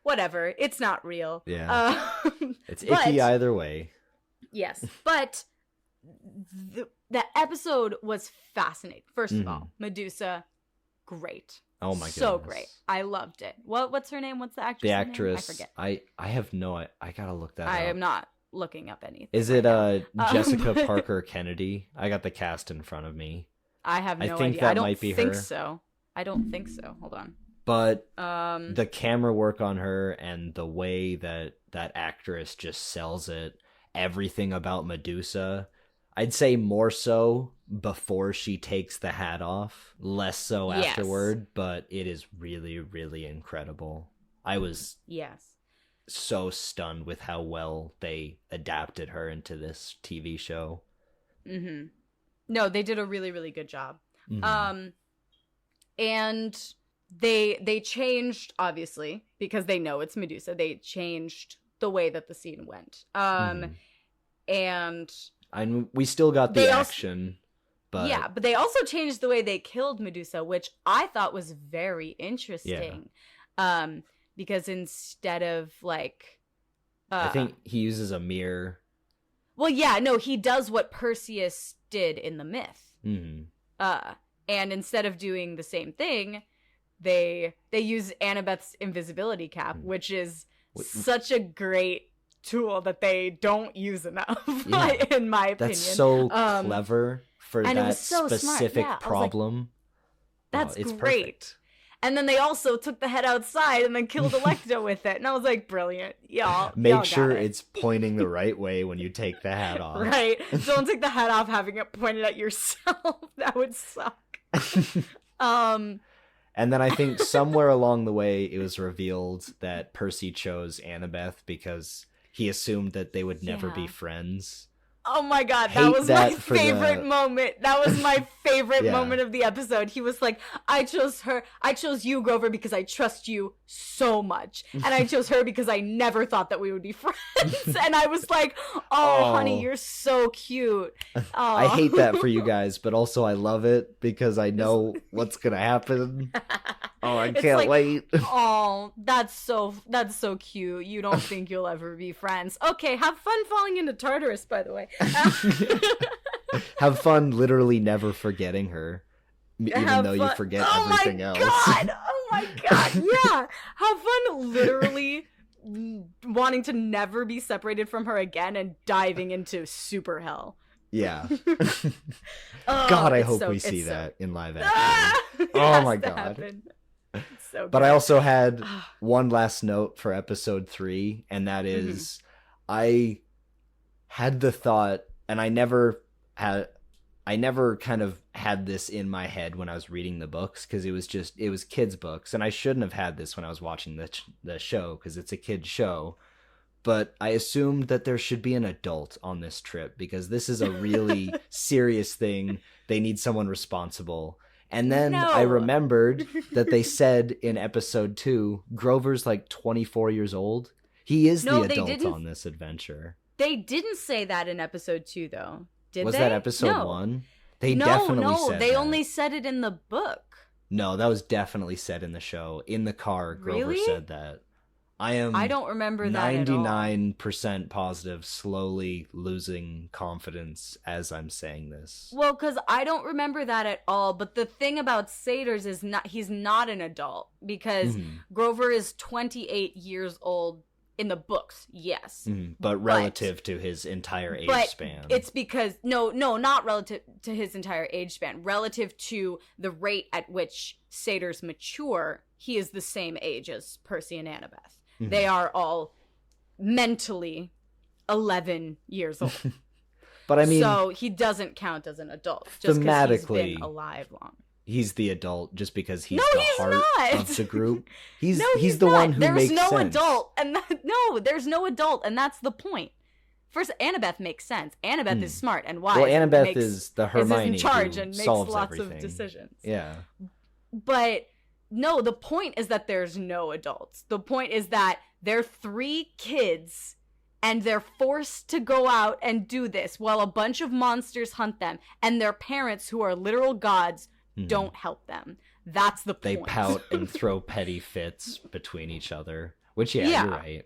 Whatever. It's not real. Yeah. It's icky either way. Yes. But the episode was fascinating. First of all, Medusa, great. Oh my goodness. So great. I loved it. What's her name? What's the actress? The actress. I forget. I have I gotta look that up. I am not looking up anything. Is it Jessica Parker Kennedy? I got the cast in front of me. I have no think idea. That I don't might be think her. so. I don't think so. Hold on. But the camera work on her and the way that actress just sells it, everything about Medusa, I'd say more so before she takes the hat off, less so afterward, but it is really, really incredible. I was so stunned with how well they adapted her into this TV show. No, they did a really, really good job. And they changed, obviously, because they know it's Medusa. They changed the way that the scene went. And we still got the action. But yeah, but they also changed the way they killed Medusa, which I thought was very interesting. Because instead of like I think he uses a mirror. Well, yeah, no, he does what Perseus did in the myth. And instead of doing the same thing, they use Annabeth's invisibility cap, which is such a great tool that they don't use enough, in my opinion. That's so clever for that so specific problem. Like, that's it's great. Perfect. And then they also took the head outside and then killed Electo with it. And I was like, brilliant. Y'all Make sure it's pointing the right way when you take the hat off. Right. Don't take the hat off having it pointed at yourself. That would suck. And then I think somewhere along the way it was revealed that Percy chose Annabeth because he assumed that they would never be friends. Oh my god, that Hate was that my for favorite the- moment. That was my favorite Yeah. moment of the episode. He was like, I chose you, Grover, because I trust you so much. And I chose her because I never thought that we would be friends. And I was like, oh, honey, you're so cute. I hate that for you guys, but also I love it because I know what's gonna happen. Oh, I It's can't like, wait. Oh, that's so cute. You don't think you'll ever be friends. Okay, have fun falling into Tartarus, by the way. Have fun literally never forgetting her, even though you forget everything else. Oh my god, yeah. Have fun literally wanting to never be separated from her again and diving into super hell. Yeah. Oh, God, I it's hope so- we see it's that in live It action. Oh has my to God. happen. It's so But I good. also had one last note for episode 3, and that Mm-hmm. is I had the thought, and I never kind of had this in my head when I was reading the books, because it was kids' books, and I shouldn't have had this when I was watching the show, because it's a kid's show. But I assumed that there should be an adult on this trip, because this is a really serious thing. They need someone responsible. And then I No. remembered that they said in episode 2, Grover's like 24 years old. He is No, the they adult didn't- on this adventure. They didn't say that in episode 2, though. Did Was they? that episode No. 1? They No, definitely said they that. only said it in the book. No, that was definitely said in the show. In the car, Grover Really? said that. I am I don't remember that at all. 99% positive, slowly losing confidence as I'm saying this. Well, because I don't remember that at all. But the thing about satyrs is he's not an adult, because Mhm. Grover is 28 years old in the books, yes. But relative to his entire age But span. it's because no, not relative to his entire age span. Relative to the rate at which satyrs mature, he is the same age as Percy and Annabeth. Mhm. They are all mentally 11 years old. But I mean, so he doesn't count as an adult just because he's thematically, been alive long. he's the adult just because he's No, the he's heart not. of the group. He's No, he's the not. one who there's makes no sense. adult, and there's no adult, and that's the point. First, Annabeth makes sense. Annabeth is smart and wise. Well, and Annabeth is the is Hermione in charge who and makes solves lots everything. of decisions. Yeah. But no, the point is that there's no adults. The point is that they're 3 kids and they're forced to go out and do this while a bunch of monsters hunt them, and their parents, who are literal gods, don't help them. That's the They point. pout and throw petty fits between each other. Which, yeah, you're right.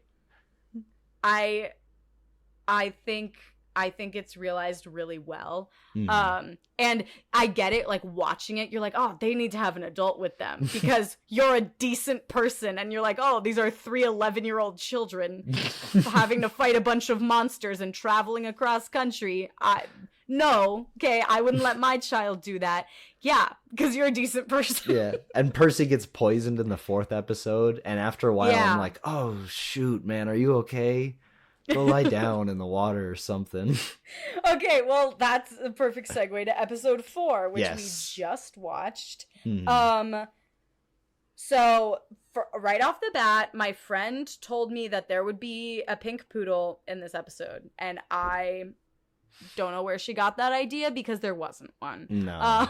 I think it's realized really well. Mhm. And I get it, like, watching it, you're like, oh, they need to have an adult with them because you're a decent person, and you're like, oh, these are 3 11-year-old children having to fight a bunch of monsters and traveling across country. No, okay, I wouldn't let my child do that. Yeah, because you're a decent person. Yeah, and Percy gets poisoned in the 4th episode, and after a while Yeah. I'm like, oh shoot, man, are you okay? Go lie down in the water or something. Okay, well, that's a perfect segue to episode 4, which Yes. we just watched. Mhm. So right off the bat, my friend told me that there would be a pink poodle in this episode, and I don't know where she got that idea because there wasn't one. No.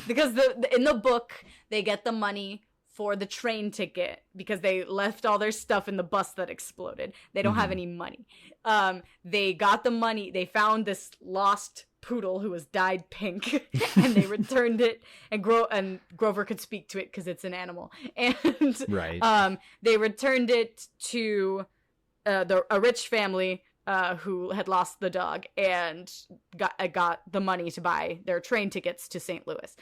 Because in the book, they get the money for the train ticket because they left all their stuff in the bus that exploded. They don't have any money. They got the money. They found this lost poodle who was dyed pink, and they returned it. And Grover could speak to it because it's an animal. And Right. they returned it to a rich family who had lost the dog and got the money to buy their train tickets to St. Louis.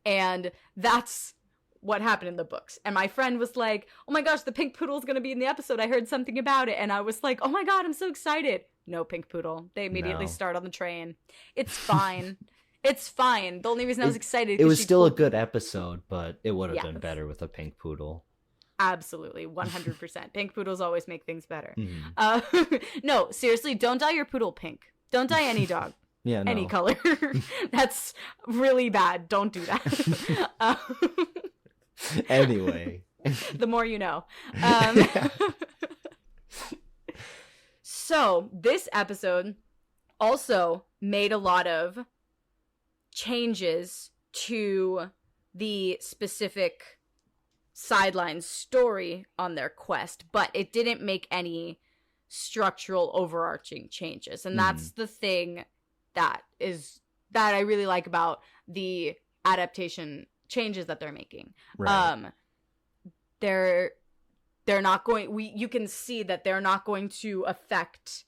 And that's what happened in the books. And my friend was like, oh my gosh, the pink poodle's gonna be in the episode. I heard something about it. And I was like, oh my god, I'm so excited. No pink poodle. They immediately No. start on the train. It's fine. It's fine. The only reason I was excited It was she still a told- good episode, but it would have Yes. been better with a pink poodle. Absolutely, 100%. Pink poodles always make things better. Mhm. No, seriously, don't dye your poodle pink. Don't dye any dog. Yeah, no. Any color. That's really bad. Don't do that. Anyway. The more you know. So this episode also made a lot of changes to the specific sideline story on their quest, but it didn't make any structural overarching changes. And that's the thing that I really like about the adaptation changes that they're making. Right. They're not going, you can see that they're not going to affect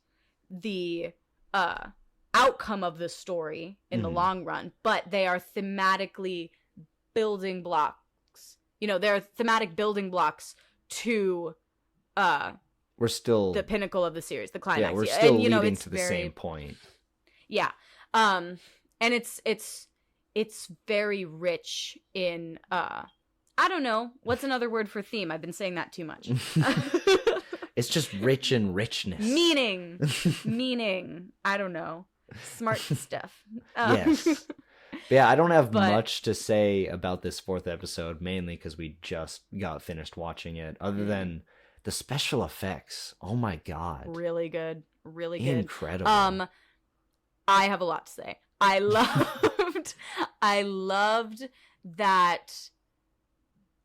the outcome of the story in the long run, but they are thematically building blocks. They're thematic building blocks to we're still the pinnacle of the series, the climax. Yeah, we're still and, leading it's to the very, same point. Yeah. And it's very rich in I don't know, what's another word for theme? I've been saying that too much. It's just rich in richness. Meaning. I don't know. Smart stuff. Yes. Yeah, I don't have much to say about this 4th episode, mainly because we just got finished watching it, other than the special effects. Oh my god. Really good. Really good. Incredible. I have a lot to say. I loved that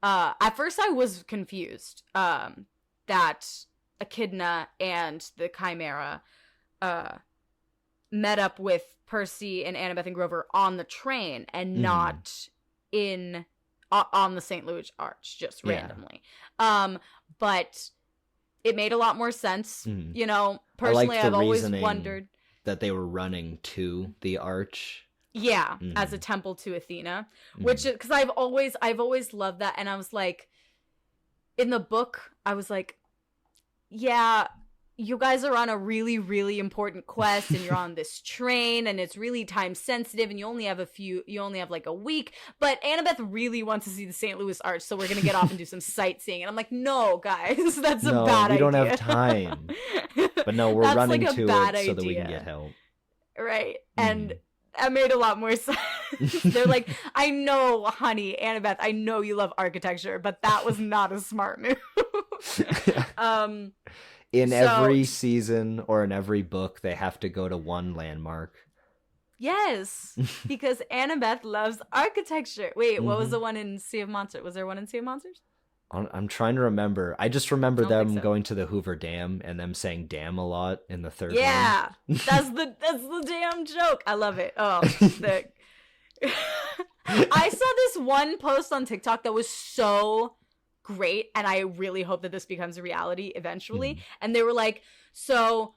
at first I was confused that Echidna and the Chimera met up with Percy and Annabeth and Grover on the train and not on the St. Louis Arch, just randomly. But it made a lot more sense. Personally, I've always wondered that they were running to the arch. Yeah, as a temple to Athena, which, because I've always loved that. And I was like, in the book, I was like, yeah, you guys are on a really, really important quest and you're on this train and it's really time sensitive and you only have like a week, but Annabeth really wants to see the St. Louis Arch, so we're going to get off and do some sightseeing. And I'm like, no, guys, that's a bad idea. We don't have time. But no, we're running like to it so that we can get help. Right. And that made a lot more sense. They're like, I know, honey, Annabeth, I know you love architecture, but that was not a smart move. In every season or in every book, they have to go to one landmark. Yes, because Annabeth loves architecture. Wait, what was the one in Sea of Monsters? Was there one in Sea of Monsters? I'm trying to remember. I just remember them going to the Hoover Dam and them saying "damn" a lot in the third one. Yeah, that's the damn joke. I love it. Oh, I saw this one post on TikTok that was so great, and I really hope that this becomes a reality eventually. And they were like, so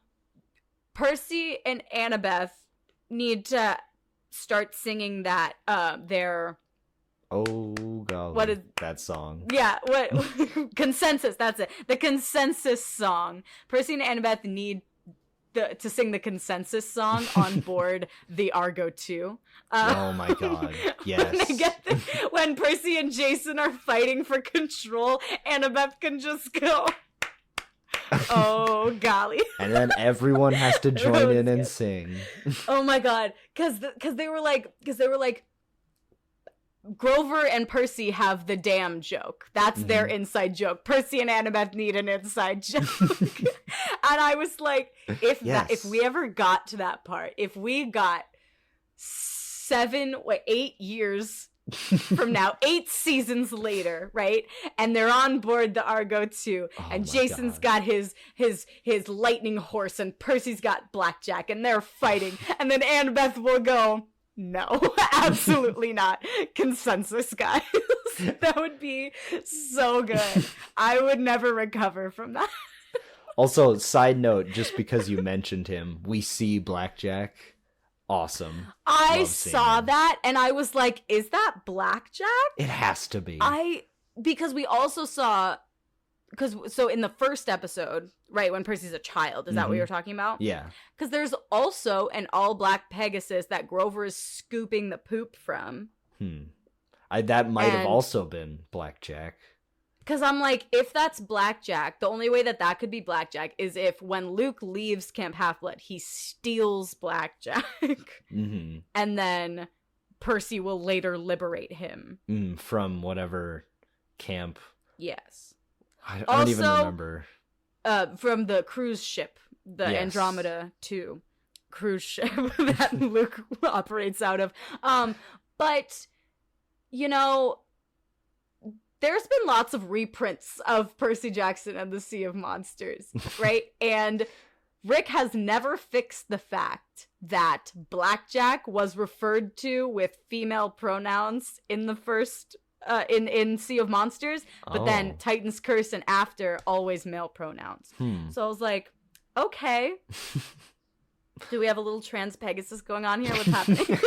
Percy and Annabeth need to start singing that their what is that song? Yeah, what Consensus, that's it. The Consensus song. Percy and Annabeth need to sing the Consensus song on board the Argo 2. Oh my god, yes. When Percy and Jason are fighting for control, Annabeth can just go, oh golly. And then everyone has to join in and sing. Oh my god, because they were like Grover and Percy have the damn joke. That's their inside joke. Percy and Annabeth need an inside joke. And I was like, if we ever got to that part, if we got 8 years from now, 8 seasons later, right? And they're on board the Argo 2, and Jason's got his lightning horse, and Percy's got blackjack, and they're fighting, and then Annabeth will go, no, absolutely not. Consensus, guys. That would be so good. I would never recover from that. Also, side note, just because you mentioned him, we see Blackjack. Awesome. I saw that and I was like, is that Blackjack? It has to be. Because we also saw, so in the first episode, right, when Percy's a child, is that what you're talking about? Yeah. Because there's also an all-black Pegasus that Grover is scooping the poop from. That might have also been Blackjack. Because I'm like, if that's Blackjack, the only way that could be Blackjack is if when Luke leaves Camp Half-Blood, he steals Blackjack. And then Percy will later liberate him. From whatever camp. Yes. I don't even remember. From the cruise ship the Andromeda 2 cruise ship that Luke operates out of. But, you know, there's been lots of reprints of Percy Jackson and the Sea of Monsters, right? And Rick has never fixed the fact that Blackjack was referred to with female pronouns in the first, in Sea of Monsters, but then Titan's Curse and after, always male pronouns. So I was like, okay. Do we have a little trans Pegasus going on here? What's happening?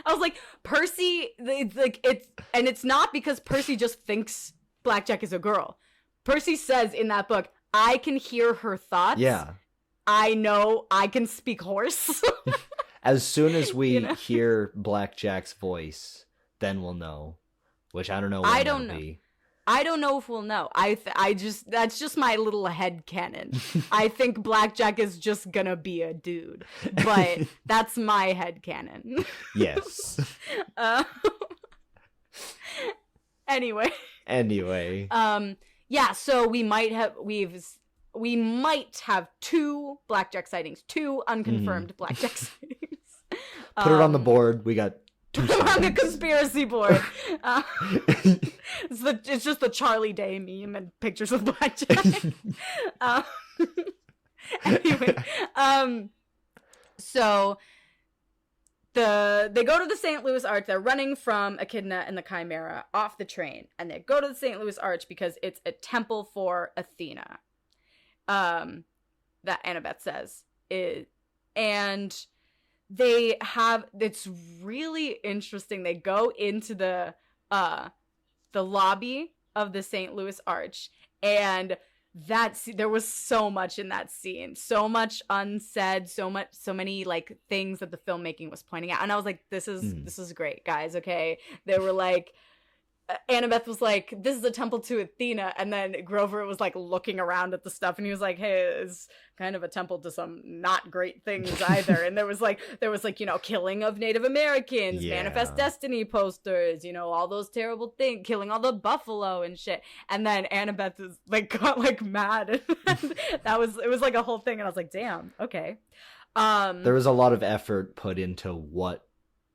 I was like, Percy, it's not because Percy just thinks Blackjack is a girl. Percy says in that book, I can hear her thoughts. Yeah. I know I can speak horse. As soon as we hear Blackjack's voice, then we'll know. Which I don't know when I don't that'll know. be. I don't know if we'll know. That's just my little head canon. I think Blackjack is just gonna be a dude, but that's my head canon. Yes. Anyway. Yeah. So we might have 2 Blackjack sightings, 2 unconfirmed Blackjack sightings. Put it on the board. We got 2 sightings. On the conspiracy board. It's just the Charlie Day meme and pictures of Blackjack. Anyway, so they go to the St. Louis Arch. They're running from Echidna and the Chimera off the train, and they go to the St. Louis Arch because it's a temple for Athena. That Annabeth says and it's really interesting. They go into the lobby of the St. Louis Arch, and there was so much in that scene, so much unsaid, so many like things that the filmmaking was pointing out, and I was like, this is great, guys. Okay, they were like, Annabeth was like, this is a temple to Athena, and then Grover was like looking around at the stuff, and he was like, hey, it's kind of a temple to some not great things either. And there was like you know, killing of Native Americans, Manifest Destiny posters, you know, all those terrible things, killing all the buffalo and shit. And then Annabeth is like got like mad. It was like a whole thing, and I was like, damn, okay. There was a lot of effort put into what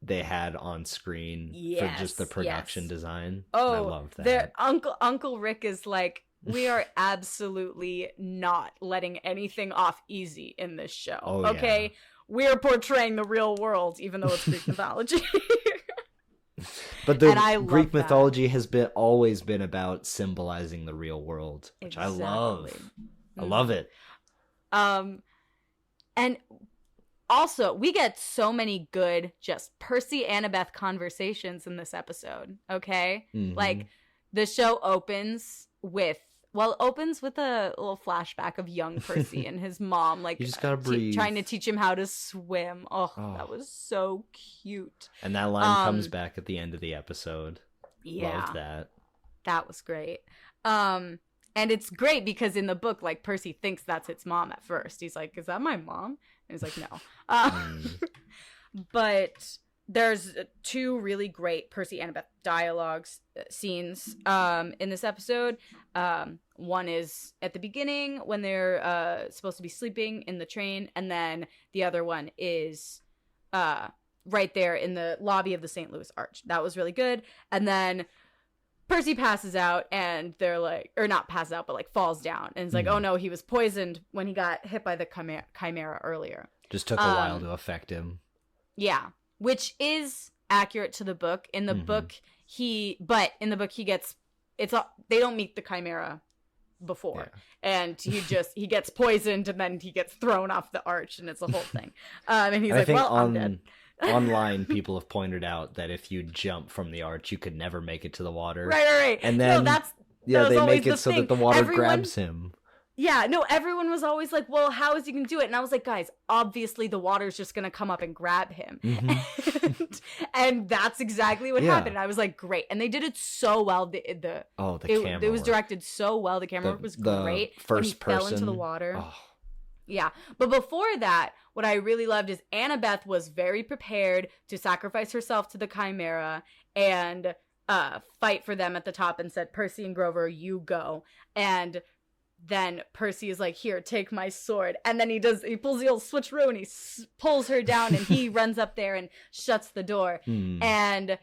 they had on screen for just the production design. Oh, I loved that. Uncle Rick is like, we are absolutely not letting anything off easy in this show. Okay, yeah. We're portraying the real world, even though it's Greek mythology. But the Greek mythology has always been about symbolizing the real world, which I love. I love it. And also, we get so many good just Percy Annabeth conversations in this episode, okay? Like, the show opens with a little flashback of young Percy and his mom, like, you just gotta breathe. Trying to teach him how to swim. Oh, that was so cute. And that line comes back at the end of the episode. Yeah. Loved that. That was great. And it's great because in the book, like, Percy thinks that's its mom at first. He's like, is that my mom? And he's like, no. But there's 2 really great Percy Annabeth dialogues scenes in this episode. One is at the beginning when they're supposed to be sleeping in the train, and then the other one is right there in the lobby of the St. Louis Arch. That was really good. And then Percy passes out, and they're like, or not passes out, but like falls down, and it's like, oh no, he was poisoned when he got hit by the chimera earlier. Just took a while to affect him. Yeah, which is accurate to the book. In the book, he gets they don't meet the chimera before, and he gets poisoned, and then he gets thrown off the arch, and it's a whole thing. And he's like, well, I'm dead. Online, people have pointed out that if you jump from the arch, you could never make it to the water. Right. And then they make it so that the water grabs him. Yeah, no, everyone was always like, well, how is he going to do it? And I was like, guys, obviously the water's just going to come up and grab him. And that's exactly what happened. And I was like, great. And they did it so well. The camera it was directed so well. The camera work was great. The first when he person. fell into the water. Oh. Yeah. But before that, what I really loved is Annabeth was very prepared to sacrifice herself to the chimera and fight for them at the top, and said, Percy and Grover, you go. And then Percy is like, here, take my sword. And then he pulls the old switcheroo and he pulls her down and he runs up there and shuts the door. And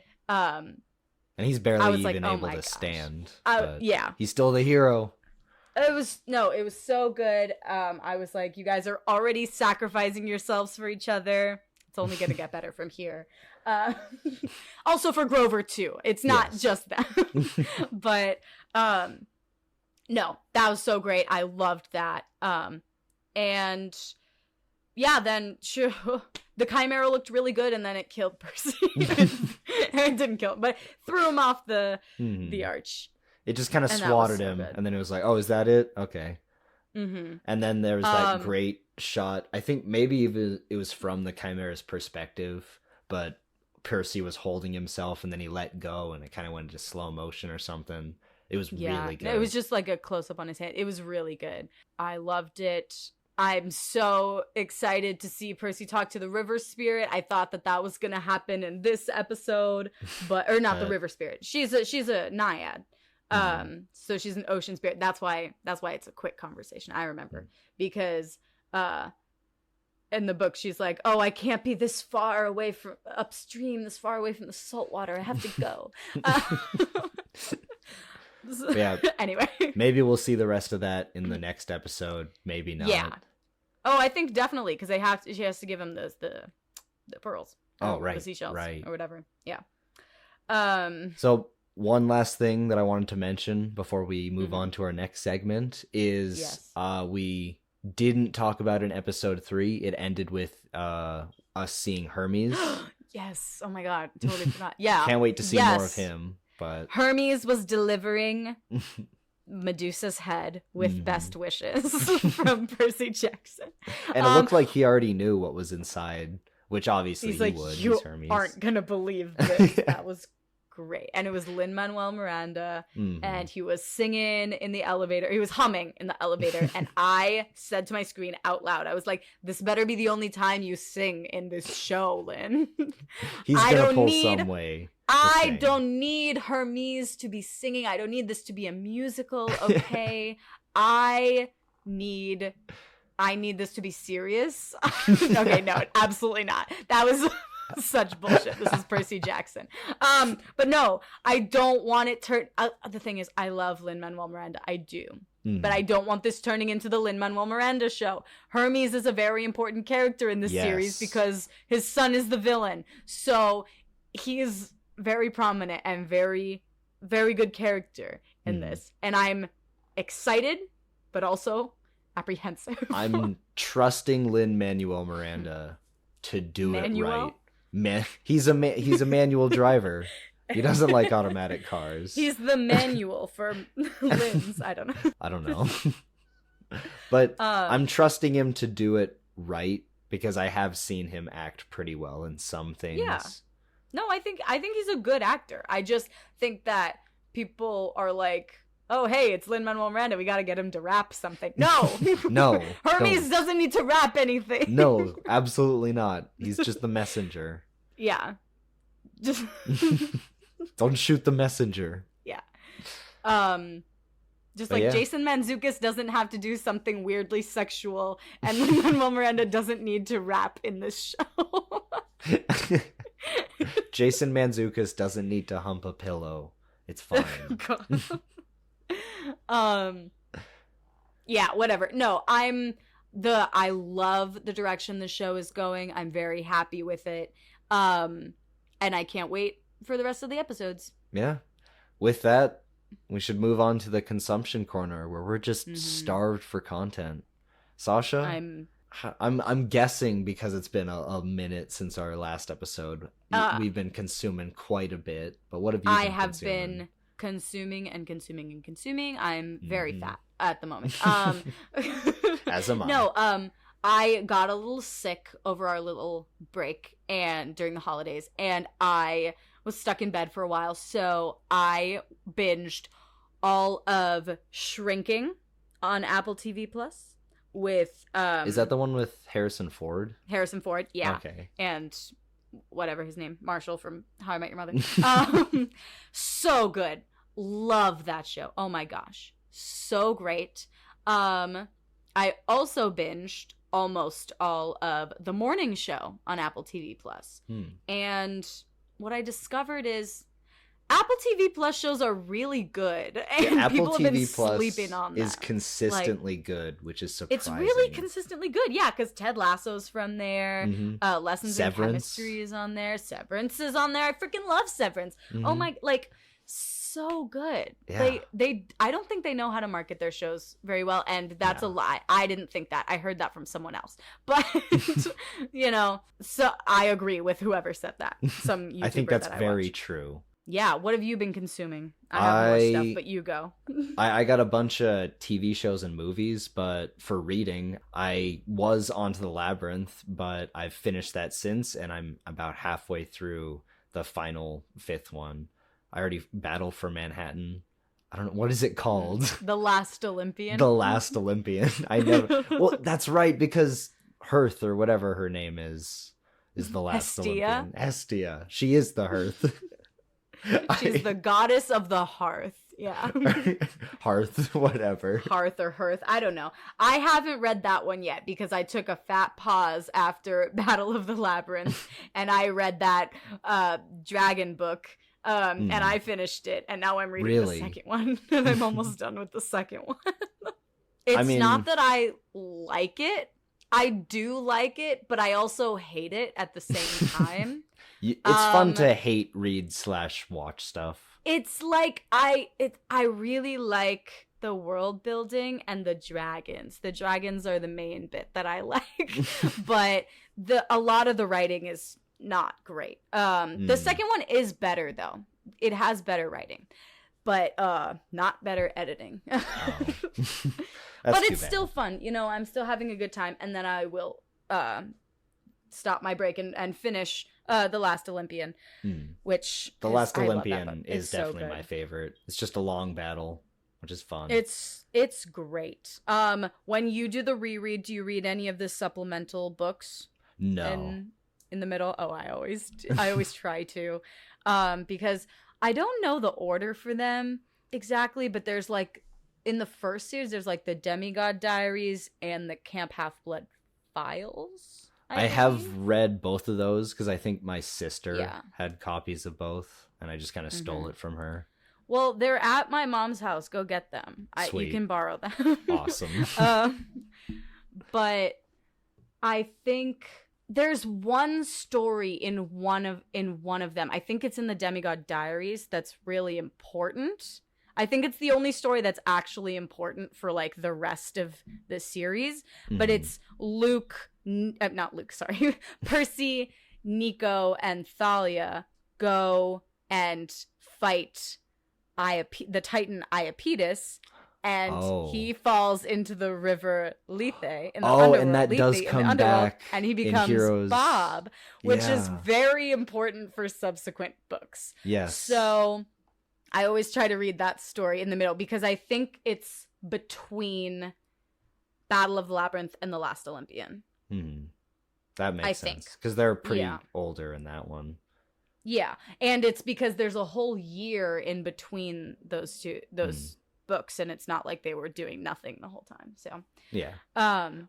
he's barely like, even oh able my to gosh. stand. Yeah. He's still the hero. It was so good. I was like, you guys are already sacrificing yourselves for each other. It's only going to get better from here. Also for Grover too. It's not just that. But no, that was so great. I loved that. And yeah, then the Chimera looked really good, and then it killed Percy. It didn't kill him, but threw him off the arch. It just kind of swatted him, and then it was like, oh, is that it? Okay. And then there was that great shot. I think maybe it was from the Chimera's perspective, but Percy was holding himself, and then he let go, and it kind of went into slow motion or something. It was really good. It was just like a close-up on his hand. It was really good. I loved it. I'm so excited to see Percy talk to the river spirit. I thought that was going to happen in this episode, or not the river spirit. She's a naiad. So she's an ocean spirit. That's why it's a quick conversation. I remember because in the book she's like, oh, I can't be this far away from upstream, this far away from the salt water. I have to go. Yeah. Anyway, maybe we'll see the rest of that in the next episode. Maybe not. Yeah. Oh, I think definitely because she has to give him the pearls. Oh, right. The seashells, right, or whatever. Yeah. So one last thing that I wanted to mention before we move on to our next segment is we didn't talk about in episode 3. It ended with us seeing Hermes. Yes. Oh my God. Totally forgot. Yeah. Can't wait to see more of him. But Hermes was delivering Medusa's head with best wishes from Percy Jackson. And it looked like he already knew what was inside, which obviously he would. You He's Hermes. aren't going to believe this. That was great. And it was Lin-Manuel Miranda, and he was singing in the elevator. He was humming in the elevator, and I said to my screen out loud, I was like, this better be the only time you sing in this show, Lin. He's going to pull some way. I don't need Hermes to be singing. I don't need this to be a musical, okay? I need this to be serious. Okay, no, absolutely not. That was such bullshit. This is Percy Jackson. But no, I don't want it the thing is, I love Lin-Manuel Miranda. I do. But I don't want this turning into the Lin-Manuel Miranda show. Hermes is a very important character in this series because his son is the villain. So he is very prominent and very, very good character in this. And I'm excited, but also apprehensive. I'm trusting Lin-Manuel Miranda to do it right. He's a manual driver. He doesn't like automatic cars. He's the manual for Lin's. I don't know. But I'm trusting him to do it right because I have seen him act pretty well in some things. Yeah. No, I think he's a good actor. I just think that people are like, oh, hey, it's Lin-Manuel Miranda. We got to get him to rap something. No. No. Hermes doesn't need to rap anything. No, absolutely not. He's just the messenger. Yeah. Just don't shoot the messenger. Yeah. Just like Jason Mantzoukas doesn't have to do something weirdly sexual, and Lin-Manuel Miranda doesn't need to rap in this show. Jason Mantzoukas doesn't need to hump a pillow. It's fine. Yeah, whatever. No, I love the direction the show is going. I'm very happy with it. And I can't wait for the rest of the episodes. Yeah. With that, we should move on to the consumption corner where we're just starved for content. Sasha? I'm guessing because it's been a minute since our last episode. We've been consuming quite a bit. But what have you been consuming? Consuming and consuming and consuming. I'm very fat at the moment. As am I. No, I got a little sick over our little break and during the holidays, and I was stuck in bed for a while, so I binged all of Shrinking on Apple TV Plus with Is that the one with Harrison Ford? Harrison Ford, yeah. Okay. And whatever his name, Marshall from How I Met Your Mother. So good. Love that show. Oh my gosh. So great. I also binged almost all of The Morning Show on Apple TV Plus. And what I discovered is Apple TV Plus shows are really good, and Apple people have been TV Plus sleeping on them. is consistently good, which is surprising. It's really consistently good, yeah, because Ted Lasso's from there, Lessons in Chemistry is on there, Severance is on there. I freaking love Severance. Oh my, like, so good. Yeah. They I don't think they know how to market their shows very well, and that's a lie. I didn't think that. I heard that from someone else. But you know, so I agree with whoever said that. Some YouTuber I think that's that very watch. True. Yeah, what have you been consuming? I have more stuff, but you go. I got a bunch of TV shows and movies, but for reading, I was onto the Labyrinth, but I've finished that since, and I'm about halfway through the final 5th one. I already battled for Manhattan. I don't know, what is it called? The Last Olympian. The Last Olympian. I never. Well, that's right, because Hearth, or whatever her name is the Last Olympian. Hestia. She is the Hearth. She's the goddess of the hearth. Yeah. Hearth, whatever. Hearth or Hearth. I don't know. I haven't read that one yet because I took a fat pause after Battle of the Labyrinth and I read that dragon book. And I finished it, and now I'm reading the second one, and I'm almost done with the second one. It's not that I like it. I do like it, but I also hate it at the same time. It's fun to hate, read / watch stuff. It's like I really like the world building and the dragons. The dragons are the main bit that I like, but a lot of the writing is not great. The second one is better though. It has better writing, but not better editing. But it's still fun. You know, I'm still having a good time, and then I will stop my break and finish The Last Olympian, which The Last Olympian is definitely my favorite. It's just a long battle, which is fun. It's great. When you do the reread, do you read any of the supplemental books? No. In the middle? Oh, I always try to, because I don't know the order for them exactly, but there's like in the first series there's like the Demigod Diaries and the Camp Half-Blood Files. I have read both of those because I think my sister had copies of both, and I just kind of stole it from her. Well, they're at my mom's house. Go get them. You can borrow them. Awesome. But I think there's one story in one of them. I think it's in the Demigod Diaries that's really important. I think it's the only story that's actually important for like the rest of the series. But it's Percy, Nico, and Thalia go and fight the Titan Iapetus. And he falls into the river Lethe. And that does come back. And he becomes Bob, which is very important for subsequent books. Yes. So I always try to read that story in the middle because I think it's between Battle of the Labyrinth and The Last Olympian. That makes sense. Because they're pretty older in that one. Yeah. And it's because there's a whole year in between those books, and it's not like they were doing nothing the whole time. So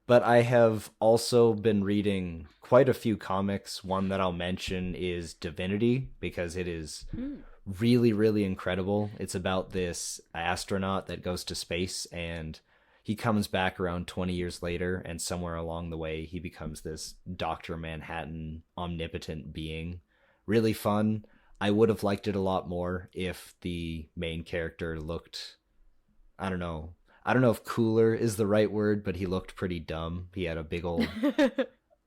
but I have also been reading quite a few comics. One that I'll mention is Divinity, because it is really, really incredible. It's about this astronaut that goes to space, and he comes back around 20 years later, and somewhere along the way he becomes this Dr. Manhattan omnipotent being. Really fun. I would have liked it a lot more if the main character looked, I don't know if cooler is the right word, but he looked pretty dumb. He had a big old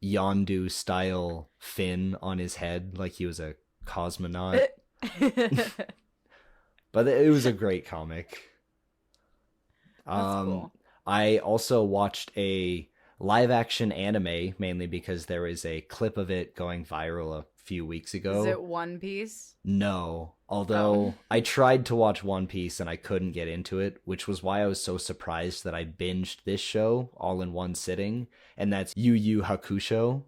Yondu style fin on his head, like he was a cosmonaut. But it was a great comic. That's cool. I also watched a live action anime, mainly because there was a clip of it going viral a few weeks ago. Is it One Piece? No. Although I tried to watch One Piece and I couldn't get into it, which was why I was so surprised that I binged this show all in one sitting, and that's Yu Yu Hakusho.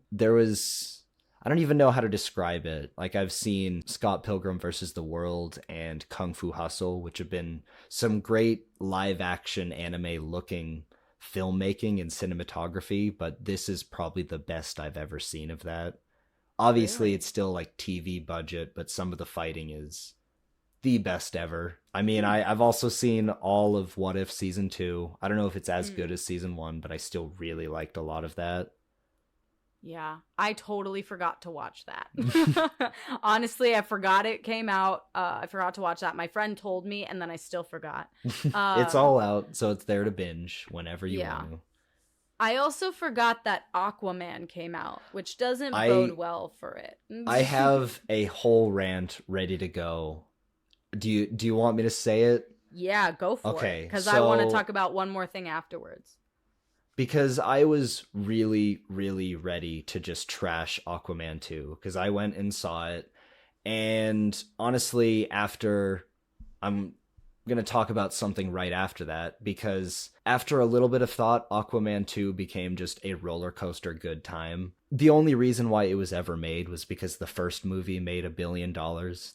I don't even know how to describe it. Like, I've seen Scott Pilgrim vs. the World and Kung Fu Hustle, which have been some great live action anime looking filmmaking and cinematography, but this is probably the best I've ever seen of that. Obviously, Really? it's still like TV budget, but some of the fighting is the best ever. I mean, I've also seen all of What If season 2. I don't know if it's as good Mm. as season 1, but I still really liked a lot of that. Yeah, I totally forgot to watch that. Honestly, I forgot it came out. I forgot to watch that. My friend told me, and then I still forgot. It's Um, all out, so it's there to binge whenever you yeah. want to. I also forgot that Aquaman came out, which doesn't I bode well for it. I have a whole rant ready to go. Do you want me to say it? Yeah, go for it. Okay, Because I want to so talk about one more thing afterwards. because I was really, really ready to just trash Aquaman 2 because I went and saw it. And honestly, after I'm going to talk about something right after that because after a little bit of thought, Aquaman 2 became just a roller coaster good time. The only reason why it was ever made was because the first movie made $1 billion.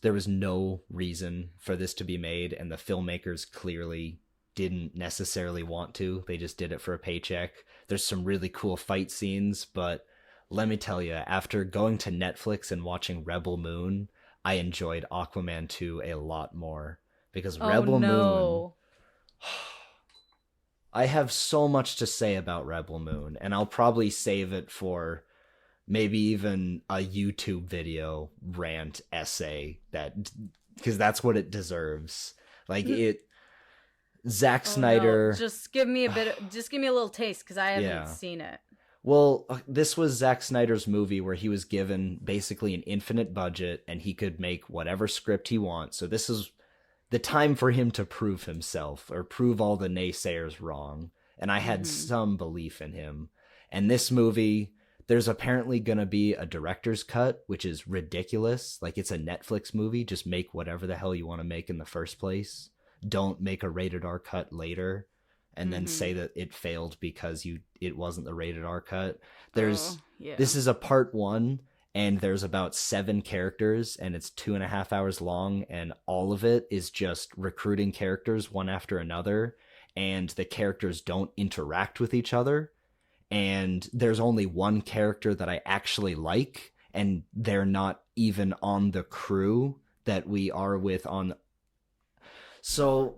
There was no reason for this to be made, and the filmmakers clearly didn't necessarily want to. They just did it for a paycheck. There's some really cool fight scenes, but let me tell you, after going to Netflix and watching Rebel Moon, I enjoyed Aquaman 2 a lot more because Oh Rebel Moon, no. I have so much to say about Rebel Moon, and I'll probably save it for maybe even a YouTube video rant essay that because that's what it deserves. Like it Zack Oh Snyder. no. Just give me just give me a little taste because I haven't Yeah. seen it. Well, this was Zack Snyder's movie where he was given basically an infinite budget and he could make whatever script he wants. So this is the time for him to prove himself or prove all the naysayers wrong. And I had some belief in him. And this movie, there's apparently going to be a director's cut, which is ridiculous. Like it's a Netflix movie. Just make whatever the hell you want to make in the first place. Don't make a rated R cut later and then say that it failed because it wasn't the rated R cut. This is a part 1 and there's about 7 characters and it's 2.5 hours long and all of it is just recruiting characters one after another and the characters don't interact with each other and there's only one character that I actually like and they're not even on the crew that we are with on. So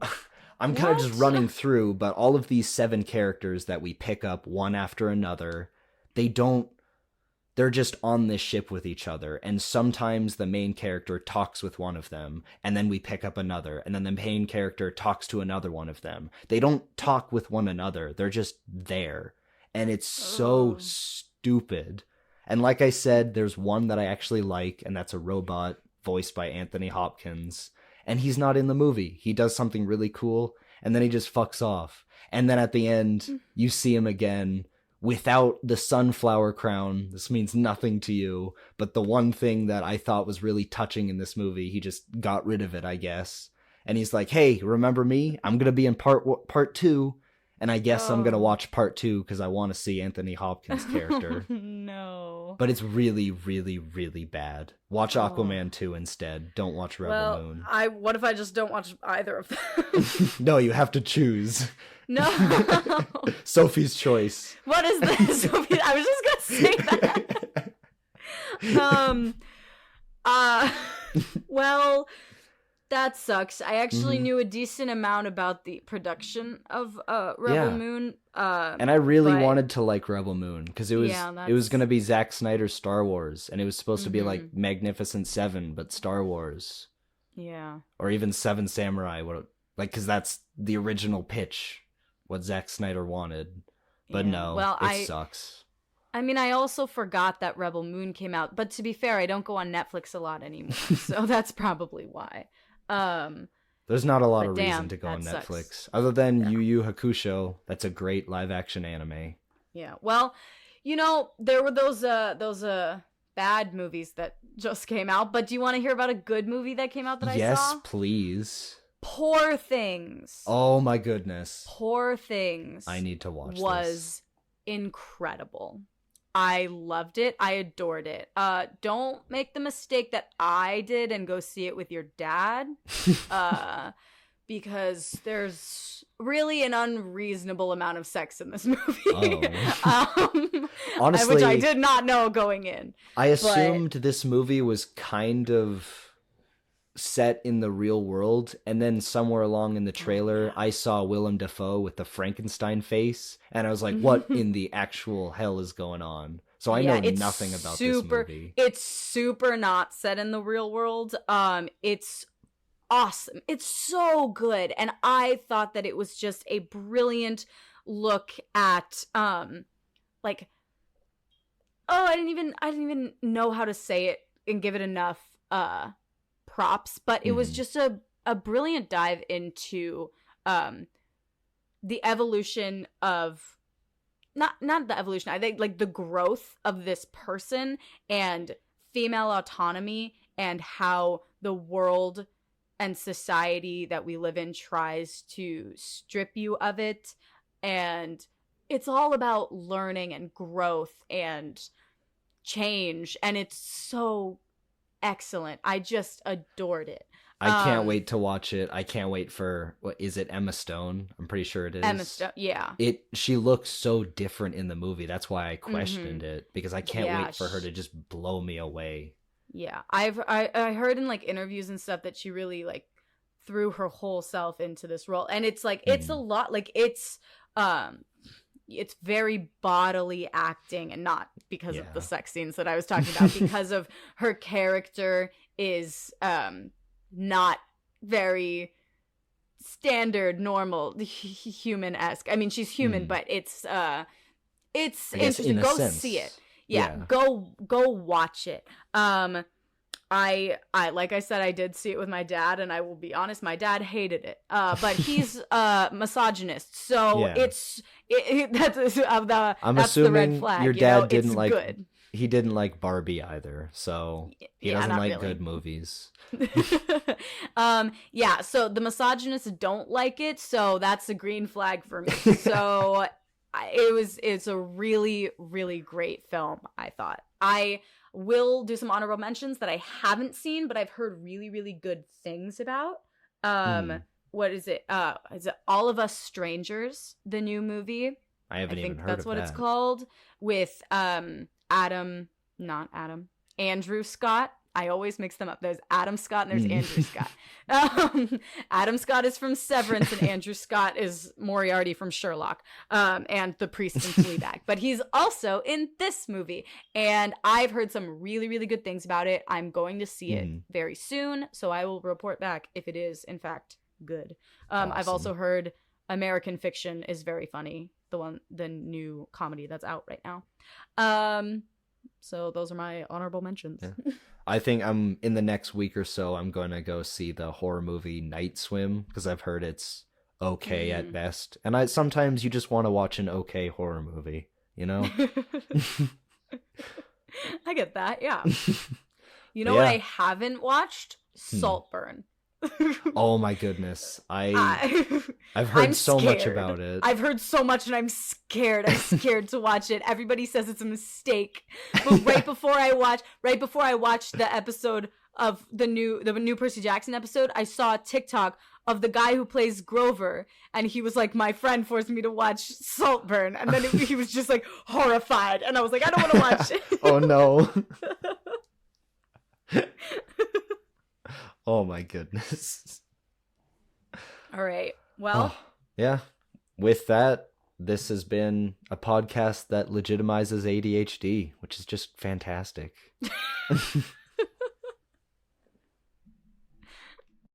I'm kind of just running through, but all of these 7 characters that we pick up one after another, they're just on this ship with each other. And sometimes the main character talks with one of them, and then we pick up another, and then the main character talks to another one of them. They don't talk with one another. They're just there. And it's so stupid. And like I said, there's one that I actually like, and that's a robot voiced by Anthony Hopkins. And he's not in the movie. He does something really cool, and then he just fucks off. And then at the end, you see him again without the sunflower crown. This means nothing to you, but the one thing that I thought was really touching in this movie, he just got rid of it, I guess. And he's like, hey, remember me? I'm going to be in part 2. And I guess I'm going to watch part 2 because I want to see Anthony Hopkins' character. No. But it's really, really, really bad. Watch Aquaman 2 instead. Don't watch Rebel Moon. What if I just don't watch either of them? No, you have to choose. No. Sophie's choice. What is this? I was just gonna say that. Well, that sucks. I actually knew a decent amount about the production of Rebel Moon. And I really wanted to like Rebel Moon because it was that's- going to be Zack Snyder's Star Wars, and it was supposed to be like Magnificent Seven, but Star Wars. Yeah. Or even Seven Samurai, because that's the original pitch, what Zack Snyder wanted. But no, it sucks. I mean, I also forgot that Rebel Moon came out, but to be fair, I don't go on Netflix a lot anymore, so that's probably why. There's not a lot of damn, reason to go on that Netflix sucks. other than Yu Yu Hakusho. That's a great live action anime. Yeah. Well, there were those bad movies that just came out, but do you want to hear about a good movie that came out that I saw? Yes, please. Poor Things. Oh my goodness. Poor Things. I need to watch this. Was incredible. I loved it. I adored it. Don't make the mistake that I did and go see it with your dad. because there's really an unreasonable amount of sex in this movie. Honestly, which I did not know going in. I assumed this movie was kind of set in the real world, and then somewhere along in the trailer I saw Willem Dafoe with the Frankenstein face, and I was like, what in the actual hell is going on? So I know nothing about this movie. It's super not set in the real world. It's awesome. It's so good. And I thought that it was just a brilliant look at like, oh, I didn't even know how to say it and give it enough props, but it was just a brilliant dive into the evolution of not the evolution, I think like the growth of this person and female autonomy and how the world and society that we live in tries to strip you of it. And it's all about learning and growth and change, and it's so excellent. I just adored it. I can't wait to watch it. I can't wait for, what is it, Emma Stone? I'm pretty sure it is. Emma Stone, yeah. She looks so different in the movie. That's why I questioned it, because I can't wait for her to just blow me away. Yeah, I heard in like interviews and stuff that she really like threw her whole self into this role, and it's like it's a lot, like it's very bodily acting, and not because of the sex scenes that I was talking about, because of her character is not very standard, normal, human-esque. I mean, she's human, but it's interesting. Go see it. Yeah, go watch it. I like I said, I did see it with my dad, and I will be honest, my dad hated it. But he's misogynist, so that's I'm assuming the red flag. Your dad didn't it's like good. He didn't like Barbie either, so he doesn't like really good movies. So the misogynists don't like it, so that's a green flag for me. So it's a really, really great film, I thought. I will do some honorable mentions that I haven't seen, but I've heard really, really good things about. What is it? Is it All of Us Strangers, the new movie? I haven't even heard of that. That's what it's called, with Andrew Scott. I always mix them up. There's Adam Scott and there's Andrew Scott. Adam Scott is from Severance, and Andrew Scott is Moriarty from Sherlock, and the priest in Fleabag. But he's also in this movie, and I've heard some really, really good things about it. I'm going to see it very soon, so I will report back if it is, in fact, good. Awesome. I've also heard American Fiction is very funny, the new comedy that's out right now. So those are my honorable mentions. Yeah. I think in the next week or so, I'm going to go see the horror movie Night Swim, because I've heard it's okay at best. And sometimes you just want to watch an okay horror movie, you know? I get that, yeah. You know what I haven't watched? Saltburn. Oh my goodness. I've heard so much about it. I've heard so much, and I'm scared. I'm scared to watch it. Everybody says it's a mistake. But right before I watched the episode of the new Percy Jackson episode, I saw a TikTok of the guy who plays Grover, and he was like, my friend forced me to watch Saltburn, and then he was just like horrified, and I was like, I don't want to watch it. Oh no. Oh my goodness. All right. Well. Yeah. With that, this has been a podcast that legitimizes ADHD, which is just fantastic.